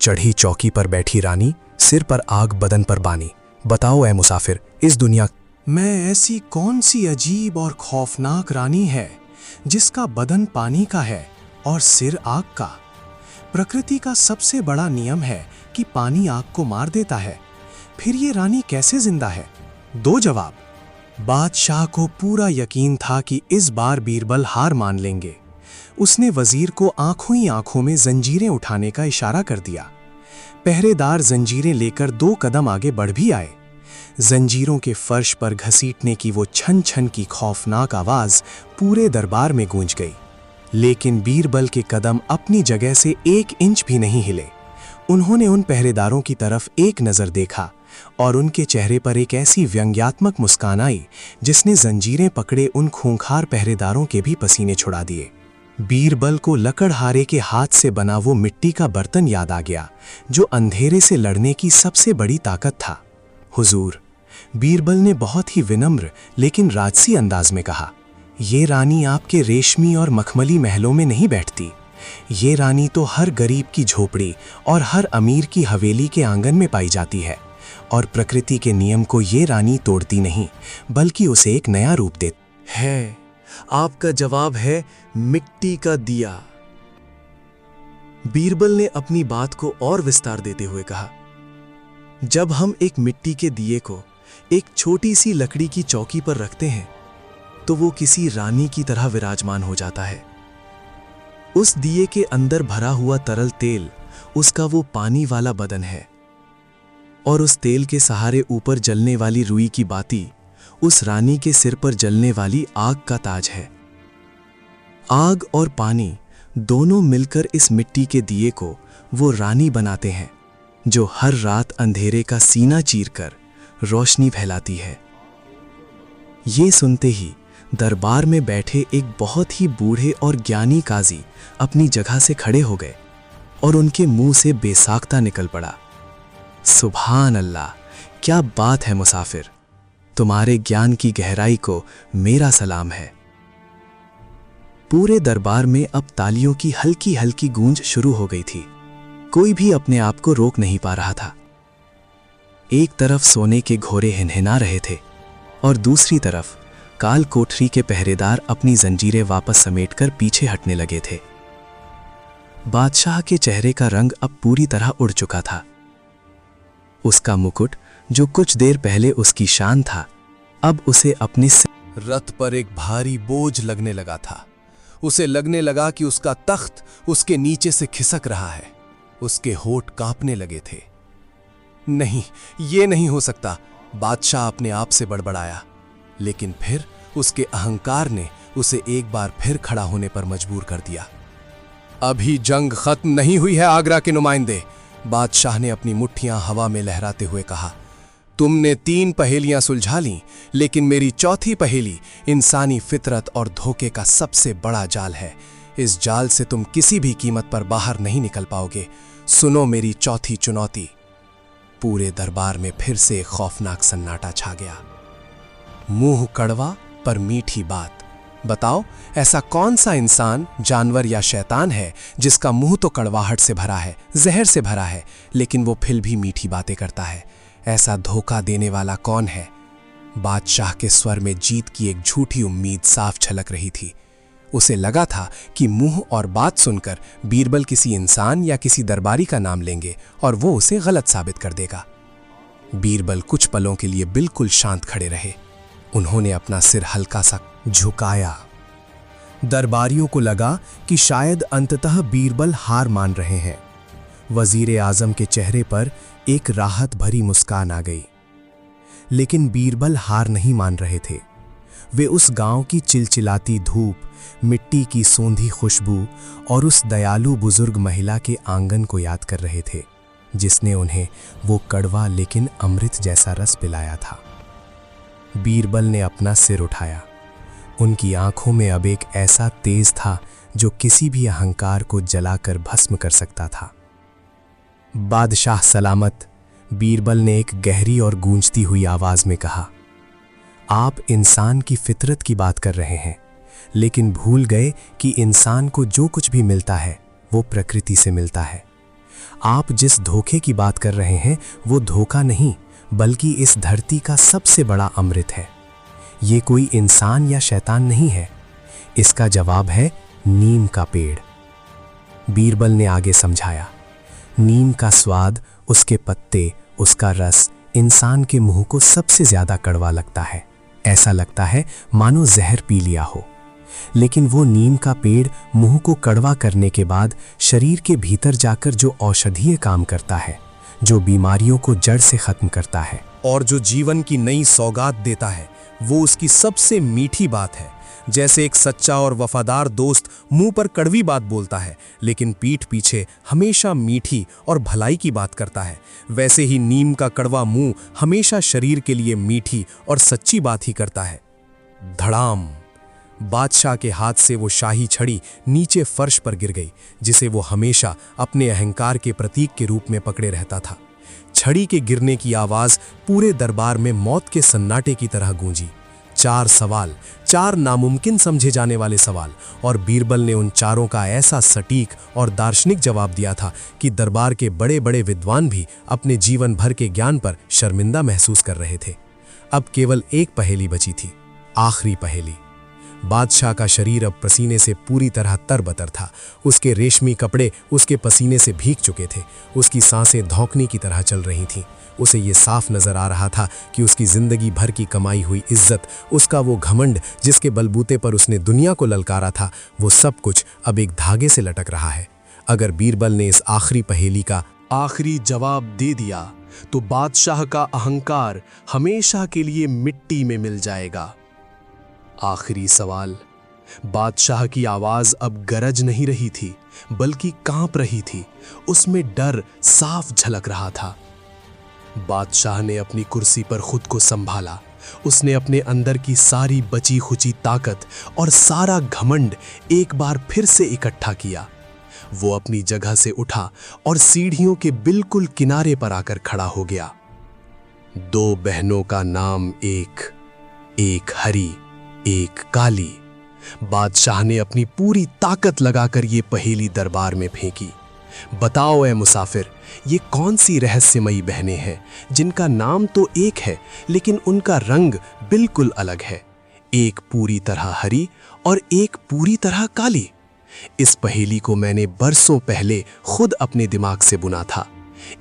G: चढ़ी चौकी पर बैठी रानी, सिर पर आग बदन पर बानी। बताओ ऐ मुसाफिर, इस दुनिया
F: में ऐसी कौन सी अजीब और खौफनाक रानी है जिसका बदन पानी का है और सिर आग का? प्रकृति का सबसे बड़ा नियम है कि पानी आग को मार देता है, फिर ये रानी कैसे जिंदा है? 2 जवाब। बादशाह को पूरा यकीन था कि इस बार बीरबल हार मान लेंगे। उसने वजीर को आंखों ही आंखों में जंजीरें उठाने का इशारा कर दिया। पहरेदार जंजीरें लेकर 2 कदम आगे बढ़ भी आए। जंजीरों के फर्श पर घसीटने की वो छन छन की खौफनाक आवाज पूरे दरबार में गूंज गई, लेकिन बीरबल के कदम अपनी जगह से 1 इंच भी नहीं हिले। उन्होंने उन पहरेदारों की तरफ एक नजर देखा और उनके चेहरे पर एक ऐसी व्यंग्यात्मक मुस्कान आई जिसने जंजीरें पकड़े उन खूंखार पहरेदारों के भी पसीने छुड़ा दिए। बीरबल को लकड़हारे के हाथ से बना वो मिट्टी का बर्तन याद आ गया जो अंधेरे से लड़ने की सबसे बड़ी ताकत था। हुजूर, बीरबल ने बहुत ही विनम्र लेकिन राजसी अंदाज में कहा, ये रानी आपके रेशमी और मखमली महलों में नहीं बैठती। ये रानी तो हर गरीब की झोपड़ी और हर अमीर की हवेली के आंगन में पाई जाती है, और प्रकृति के नियम को ये रानी तोड़ती नहीं बल्कि उसे एक नया रूप देती है।
E: आपका जवाब है मिट्टी का दिया। बीरबल ने अपनी बात को और विस्तार देते हुए कहा,
F: जब हम एक मिट्टी के दिए को एक छोटी सी लकड़ी की चौकी पर रखते हैं तो वो किसी रानी की तरह विराजमान हो जाता है। उस दिए के अंदर भरा हुआ तरल तेल उसका वो पानी वाला बदन है और उस तेल के सहारे ऊपर जलने वाली रुई की बाती उस रानी के सिर पर जलने वाली आग का ताज है। आग और पानी दोनों मिलकर इस मिट्टी के दिए को वो रानी बनाते हैं जो हर रात अंधेरे का सीना चीरकर रोशनी फैलाती है। ये सुनते ही दरबार में बैठे एक बहुत ही बूढ़े और ज्ञानी काजी अपनी जगह से खड़े हो गए और उनके मुंह से बेसाख्ता निकल पड़ा, सुभान अल्लाह, क्या बात है मुसाफिर, तुम्हारे ज्ञान की गहराई को मेरा सलाम है। पूरे दरबार में अब तालियों की हल्की हल्की गूंज शुरू हो गई थी। कोई भी अपने आप को रोक नहीं पा रहा था। एक तरफ सोने के घोड़े हिनहिना रहे थे और दूसरी तरफ काल कोठरी के पहरेदार अपनी जंजीरें वापस समेटकर पीछे हटने लगे थे। बादशाह के चेहरे का रंग अब पूरी उड़ उड़ चुका था। उसका मुकुट जो कुछ देर पहले उसकी शान था, अब उसे अपने
B: रथ पर एक भारी बोझ लगने लगा था। उसे लगने लगा कि उसका तख्त उसके नीचे से खिसक रहा है। उसके होठ कांपने लगे थे। नहीं, ये नहीं हो सकता, बादशाह अपने आप से बड़बड़ाया। लेकिन फिर उसके अहंकार ने उसे एक बार फिर खड़ा होने पर मजबूर कर दिया। अभी जंग खत्म नहीं हुई है आगरा के नुमाइंदे, बादशाह ने अपनी मुट्ठियां हवा में लहराते हुए कहा। तुमने 3 पहेलियां सुलझा लीं, लेकिन मेरी चौथी पहेली इंसानी फितरत और धोखे का सबसे बड़ा जाल है। इस जाल से तुम किसी भी कीमत पर बाहर नहीं निकल पाओगे। सुनो मेरी चौथी चुनौती। पूरे दरबार में फिर से एक खौफनाक सन्नाटा छा गया। मुंह कड़वा पर मीठी बात। बताओ, ऐसा कौन सा इंसान, जानवर या शैतान है जिसका मुंह तो कड़वाहट से भरा है, जहर से भरा है, लेकिन वो फिर भी मीठी बातें करता है? ऐसा धोखा देने वाला कौन है? बादशाह के स्वर में जीत की एक झूठी उम्मीद साफ झलक रही थी। उसे लगा था कि मुंह और बात सुनकर बीरबल किसी इंसान या किसी दरबारी का नाम लेंगे और वो उसे गलत साबित कर देगा। बीरबल कुछ पलों के लिए बिल्कुल शांत खड़े रहे। उन्होंने अपना सिर हल्का सा झुकाया। दरबारियों को लगा कि शायद अंततः बीरबल हार मान रहे हैं। वजीर आजम के चेहरे पर एक राहत भरी मुस्कान आ गई। लेकिन बीरबल हार नहीं मान रहे थे। वे उस गांव की चिलचिलाती धूप, मिट्टी की सोंधी खुशबू और उस दयालु बुजुर्ग महिला के आंगन को याद कर रहे थे जिसने उन्हें वो कड़वा लेकिन अमृत जैसा रस पिलाया था। बीरबल ने अपना सिर उठाया। उनकी आंखों में अब एक ऐसा तेज था जो किसी भी अहंकार को जलाकर भस्म कर सकता था। बादशाह सलामत, बीरबल ने एक गहरी और गूंजती हुई आवाज में कहा। आप इंसान की फितरत की बात कर रहे हैं, लेकिन भूल गए कि इंसान को जो कुछ भी मिलता है वो प्रकृति से मिलता है। आप जिस धोखे की बात कर रहे हैं वो धोखा नहीं, बल्कि इस धरती का सबसे बड़ा अमृत है। ये कोई इंसान या शैतान नहीं है। इसका जवाब है नीम का पेड़। बीरबल ने आगे समझाया। नीम का स्वाद, उसके पत्ते, उसका रस इंसान के मुंह को सबसे ज्यादा कड़वा लगता है। ऐसा लगता है मानो जहर पी लिया हो। लेकिन वो नीम का पेड़ मुंह को कड़वा करने के बाद शरीर के भीतर जाकर जो औषधीय काम करता है, जो बीमारियों को जड़ से खत्म करता है और जो जीवन की नई सौगात देता है, वो उसकी सबसे मीठी बात है। जैसे एक सच्चा और वफादार दोस्त मुंह पर कड़वी बात बोलता है लेकिन पीठ पीछे हमेशा मीठी और भलाई की बात करता है, वैसे ही नीम का कड़वा मुंह हमेशा शरीर के लिए मीठी और सच्ची बात ही करता है। धड़ाम! बादशाह के हाथ से वो शाही छड़ी नीचे फर्श पर गिर गई, जिसे वो हमेशा अपने अहंकार के प्रतीक के रूप में पकड़े रहता था। छड़ी के गिरने की आवाज पूरे दरबार में मौत के सन्नाटे की तरह गूंजी। 4 सवाल, 4 नामुमकिन समझे जाने वाले सवाल, और बीरबल ने उन चारों का ऐसा सटीक और दार्शनिक जवाब दिया था कि दरबार के बड़े बड़े विद्वान भी अपने जीवन भर के ज्ञान पर शर्मिंदा महसूस कर रहे थे। अब केवल एक पहेली बची थी, आखिरी पहेली।
F: बादशाह का शरीर अब पसीने से पूरी तरह तरबतर था। उसके रेशमी कपड़े उसके पसीने से भीग चुके थे। उसकी सांसें धौंकने की तरह चल रही थीं। उसे ये साफ नजर आ रहा था कि उसकी जिंदगी भर की कमाई हुई इज्जत, उसका वो घमंड जिसके बलबूते पर उसने दुनिया को ललकारा था, वो सब कुछ अब एक धागे से लटक रहा है। अगर बीरबल ने इस आखिरी पहेली का
C: आखिरी जवाब दे दिया तो बादशाह का अहंकार हमेशा के लिए मिट्टी में मिल जाएगा। आखिरी सवाल। बादशाह की आवाज अब गरज नहीं रही थी, बल्कि कांप रही थी। उसमें डर साफ झलक रहा था। बादशाह ने अपनी कुर्सी पर खुद को संभाला। उसने अपने अंदर की सारी बची खुची ताकत और सारा घमंड एक बार फिर से इकट्ठा किया। वो अपनी जगह से उठा और सीढ़ियों के बिल्कुल किनारे पर आकर खड़ा हो गया। दो बहनों का नाम एक हरी, एक काली। बादशाह ने अपनी पूरी ताकत लगाकर ये पहेली दरबार में फेंकी। बताओ ए मुसाफिर, ये कौन सी रहस्यमयी बहनें हैं जिनका नाम तो एक है लेकिन उनका रंग बिल्कुल अलग है? एक पूरी तरह हरी और एक पूरी तरह काली। इस पहेली को मैंने बरसों पहले खुद अपने दिमाग से बुना था।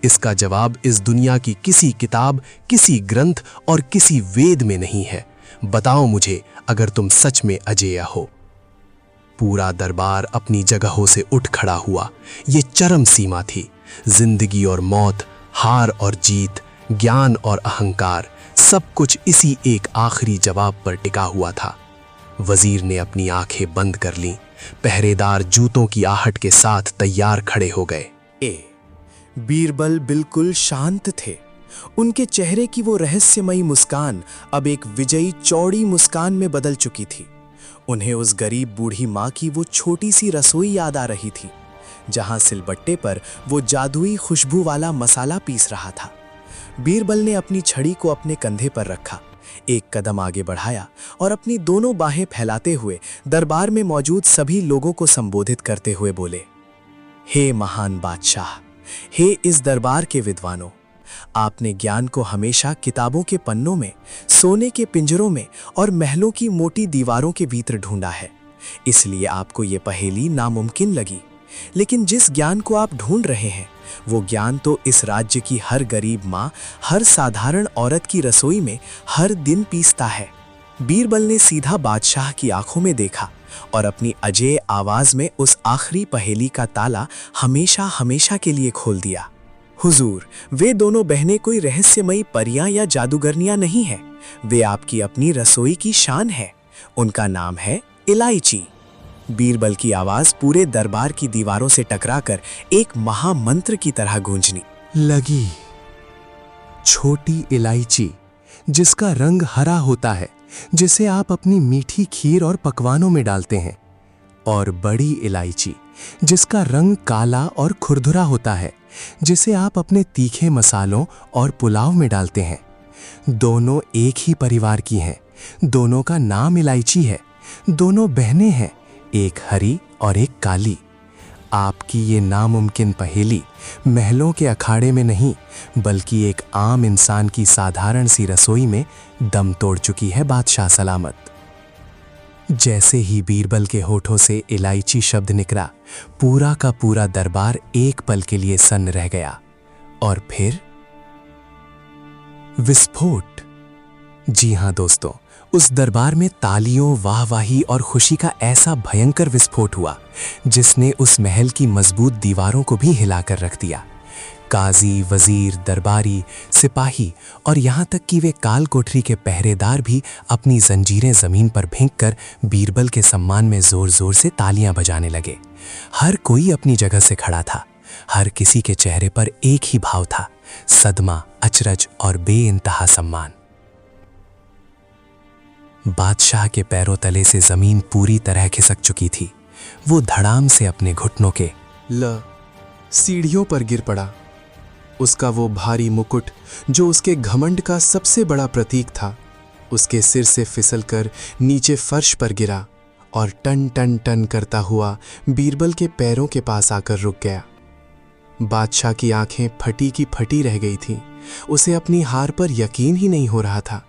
C: इसका जवाब इस दुनिया की किसी किताब, किसी ग्रंथ और किसी वेद में नहीं है। बताओ मुझे, अगर तुम सच में अजेय हो। पूरा दरबार अपनी जगहों से उठ खड़ा हुआ। ये चरम सीमा थी। जिंदगी और मौत, हार और जीत, ज्ञान और अहंकार, सब कुछ इसी एक आखिरी जवाब पर टिका हुआ था। वजीर ने अपनी आंखें बंद कर लीं। पहरेदार जूतों की आहट के साथ तैयार खड़े हो गए।
G: बीरबल बिल्कुल शांत थे। उनके चेहरे की वो रहस्यमयी मुस्कान अब एक विजयी चौड़ी मुस्कान में बदल चुकी थी। उन्हें उस गरीब बूढ़ी माँ की वो छोटी सी रसोई याद आ रही थी, जहां सिलबट्टे पर वो जादुई खुशबू वाला मसाला पीस रहा था। बीरबल ने अपनी छड़ी को अपने कंधे पर रखा, एक कदम आगे बढ़ाया और अपनी दोनों बाहें फैलाते हुए दरबार में मौजूद सभी लोगों को संबोधित करते हुए बोले, हे महान बादशाह, हे इस दरबार के विद्वानों, आपने ज्ञान को हमेशा किताबों के पन्नों में, सोने के पिंजरों में और महलों की मोटी दीवारों के भीतर ढूंढा है। इसलिए आपको ये पहेली नामुमकिन लगी। लेकिन जिस ज्ञान को आप ढूंढ रहे हैं, वो ज्ञान तो इस राज्य की हर गरीब माँ, हर साधारण औरत की रसोई में हर दिन पीसता है। बीरबल ने सीधा बादशाह की आंखों में देखा और अपनी अजेय आवाज में उस आखिरी पहेली का ताला हमेशा हमेशा के लिए खोल दिया। हुजूर, वे दोनों बहनें कोई रहस्यमयी परियां या जादूगरनियां नहीं हैं। वे आपकी अपनी रसोई की शान है। उनका नाम है इलायची। बीरबल की आवाज पूरे दरबार की दीवारों से टकराकर एक महामंत्र की तरह गूंजनी
F: लगी। छोटी इलायची, जिसका रंग हरा होता है, जिसे आप अपनी मीठी खीर और पकवानों में डालते हैं, और बड़ी इलायची, जिसका रंग काला और खुरदुरा होता है, जिसे आप अपने तीखे मसालों और पुलाव में डालते हैं। दोनों एक ही परिवार की हैं। दोनों का नाम इलायची है। दोनों बहनें हैं, एक हरी और एक काली। आपकी ये नामुमकिन पहेली महलों के अखाड़े में नहीं, बल्कि एक आम इंसान की साधारण सी रसोई में दम तोड़ चुकी है बादशाह सलामत। जैसे ही बीरबल के होठों से इलायची शब्द निकला, पूरा का पूरा दरबार एक पल के लिए सन्न रह गया। और फिर विस्फोट। जी हां दोस्तों, उस दरबार में तालियों, वाहवाही और खुशी का ऐसा भयंकर विस्फोट हुआ जिसने उस महल की मजबूत दीवारों को भी हिलाकर रख दिया। काजी, वजीर, दरबारी, सिपाही और यहाँ तक कि वे काल कोठरी के पहरेदार भी अपनी जंजीरें जमीन पर फेंककर बीरबल के सम्मान में जोर जोर से तालियां बजाने लगे। हर कोई अपनी जगह से खड़ा था। हर किसी के चेहरे पर एक ही भाव था, सदमा, अचरज और बेइंतहा सम्मान। बादशाह के पैरों तले से जमीन पूरी तरह खिसक चुकी थी। वो धड़ाम से अपने घुटनों के सीढ़ियों पर गिर पड़ा। उसका वो भारी मुकुट, जो उसके घमंड का सबसे बड़ा प्रतीक था, उसके सिर से फिसलकर नीचे फर्श पर गिरा और टन टन टन करता हुआ बीरबल के पैरों के पास आकर रुक गया। बादशाह की आंखें फटी की फटी रह गई थीं। उसे अपनी हार पर यकीन ही नहीं हो रहा था।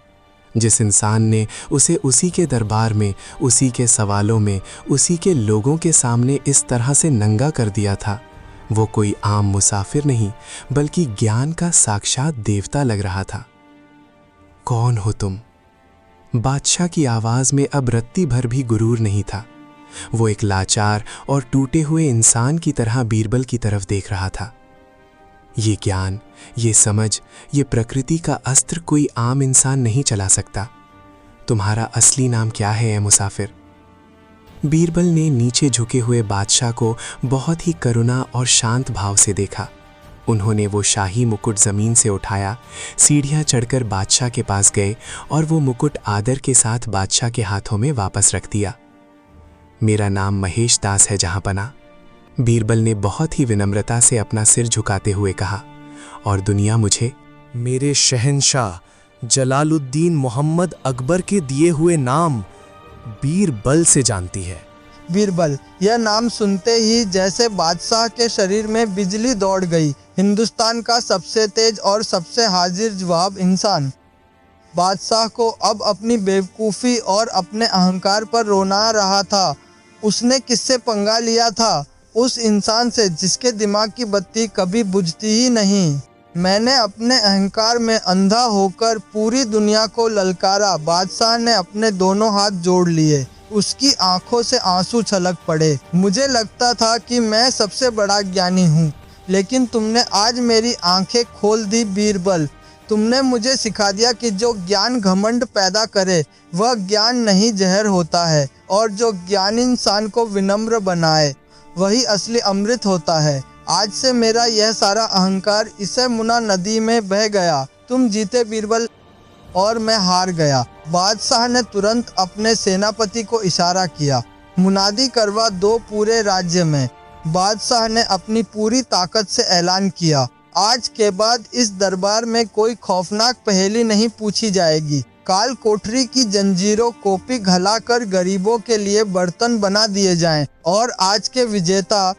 F: जिस इंसान ने उसे उसी के दरबार में, उसी के सवालों में, उसी के लोगों के सामने इस तरह से नंगा कर दिया था, वो कोई आम मुसाफिर नहीं बल्कि ज्ञान का साक्षात देवता लग रहा था। कौन हो तुम? बादशाह की आवाज में अब रत्ती भर भी गुरूर नहीं था। वो एक लाचार और टूटे हुए इंसान की तरह बीरबल की तरफ देख रहा था। ये ज्ञान, ये समझ, ये प्रकृति का अस्त्र कोई आम इंसान नहीं चला सकता। तुम्हारा असली नाम क्या है, ए मुसाफिर? बीरबल ने नीचे झुके हुए बादशाह को बहुत ही करुणा और शांत भाव से देखा। उन्होंने वो शाही मुकुट जमीन से उठाया, सीढ़ियां चढ़कर बादशाह के पास गए और वो मुकुट आदर के साथ बादशाह के हाथों में वापस रख दिया। मेरा नाम महेश दास है जहांपना, बीरबल ने बहुत ही विनम्रता से अपना सिर झुकाते हुए कहा, और दुनिया मुझे
B: मेरे शहंशाह जलालुद्दीन मोहम्मद अकबर के दिए हुए नाम बीरबल से जानती है।
A: बीरबल, यह नाम सुनते ही जैसे बादशाह के शरीर में बिजली दौड़ गई। हिंदुस्तान का सबसे तेज और सबसे हाजिर जवाब इंसान। बादशाह को अब अपनी बेवकूफ़ी और अपने अहंकार पर रोना रहा था। उसने किससे पंगा लिया था? उस इंसान से जिसके दिमाग की बत्ती कभी बुझती ही नहीं। मैंने अपने अहंकार में अंधा होकर पूरी दुनिया को ललकारा। बादशाह ने अपने दोनों हाथ जोड़ लिए। उसकी आंखों से आंसू छलक पड़े। मुझे लगता था कि मैं सबसे बड़ा ज्ञानी हूँ, लेकिन तुमने आज मेरी आंखें खोल दी बीरबल। तुमने मुझे सिखा दिया कि जो ज्ञान घमंड पैदा करे वह ज्ञान नहीं जहर होता है, और जो ज्ञान इंसान को विनम्र बनाए वही असली अमृत होता है। आज से मेरा यह सारा अहंकार इसे मुना नदी में बह गया। तुम जीते बीरबल और मैं हार गया। बादशाह ने तुरंत अपने सेनापति को इशारा किया, मुनादी करवा दो पूरे राज्य में। बादशाह ने अपनी पूरी ताकत से ऐलान किया, आज के बाद इस दरबार में कोई खौफनाक पहेली नहीं पूछी जाएगी। काल कोठरी की जंजीरों को पिघलाकर गरीबों के लिए बर्तन बना दिए जाएं, और आज के विजेता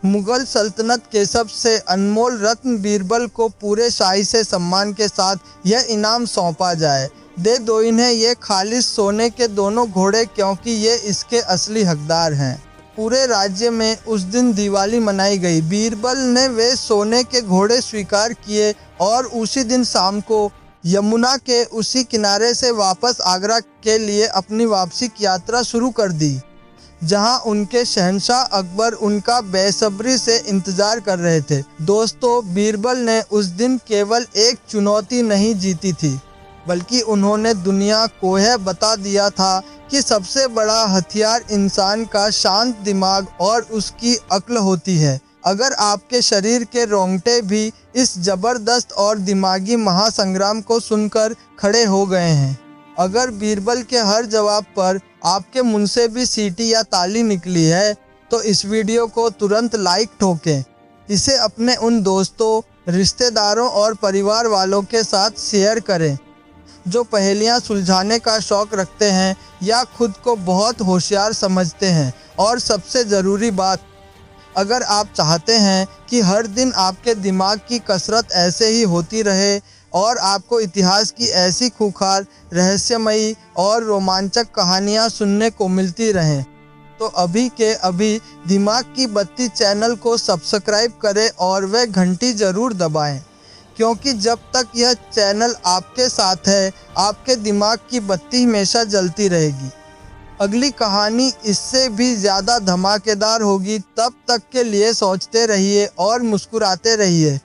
A: मुगल सल्तनत के सबसे अनमोल रत्न बीरबल को पूरे शाही से सम्मान के साथ यह इनाम सौंपा जाए। दे दो इन्हें ये खालिस सोने के दोनों घोड़े, क्योंकि ये इसके असली हकदार हैं। पूरे राज्य में उस दिन दिवाली मनाई गई। बीरबल ने वे सोने के घोड़े स्वीकार किए और उसी दिन शाम को यमुना के उसी किनारे से वापस आगरा के लिए अपनी वापसी की यात्रा शुरू कर दी, जहां उनके शहंशाह अकबर उनका बेसब्री से इंतजार कर रहे थे। दोस्तों, बीरबल ने उस दिन केवल एक चुनौती नहीं जीती थी, बल्कि उन्होंने दुनिया को यह बता दिया था कि सबसे बड़ा हथियार इंसान का शांत दिमाग और उसकी अक्ल होती है। अगर आपके शरीर के रोंगटे भी इस जबरदस्त और दिमागी महासंग्राम को सुनकर खड़े हो गए हैं, अगर बीरबल के हर जवाब पर आपके मुंह से भी सीटी या ताली निकली है, तो इस वीडियो को तुरंत लाइक ठोकें। इसे अपने उन दोस्तों, रिश्तेदारों और परिवार वालों के साथ शेयर करें जो पहेलियां सुलझाने का शौक रखते हैं या खुद को बहुत होशियार समझते हैं। और सबसे ज़रूरी बात, अगर आप चाहते हैं कि हर दिन आपके दिमाग की कसरत ऐसे ही होती रहे और आपको इतिहास की ऐसी खूंखार, रहस्यमयी और रोमांचक कहानियां सुनने को मिलती रहें, तो अभी के अभी दिमाग की बत्ती चैनल को सब्सक्राइब करें और वह घंटी ज़रूर दबाएं, क्योंकि जब तक यह चैनल आपके साथ है, आपके दिमाग की बत्ती हमेशा जलती रहेगी। अगली कहानी इससे भी ज़्यादा धमाकेदार होगी। तब तक के लिए सोचते रहिए और मुस्कुराते रहिए।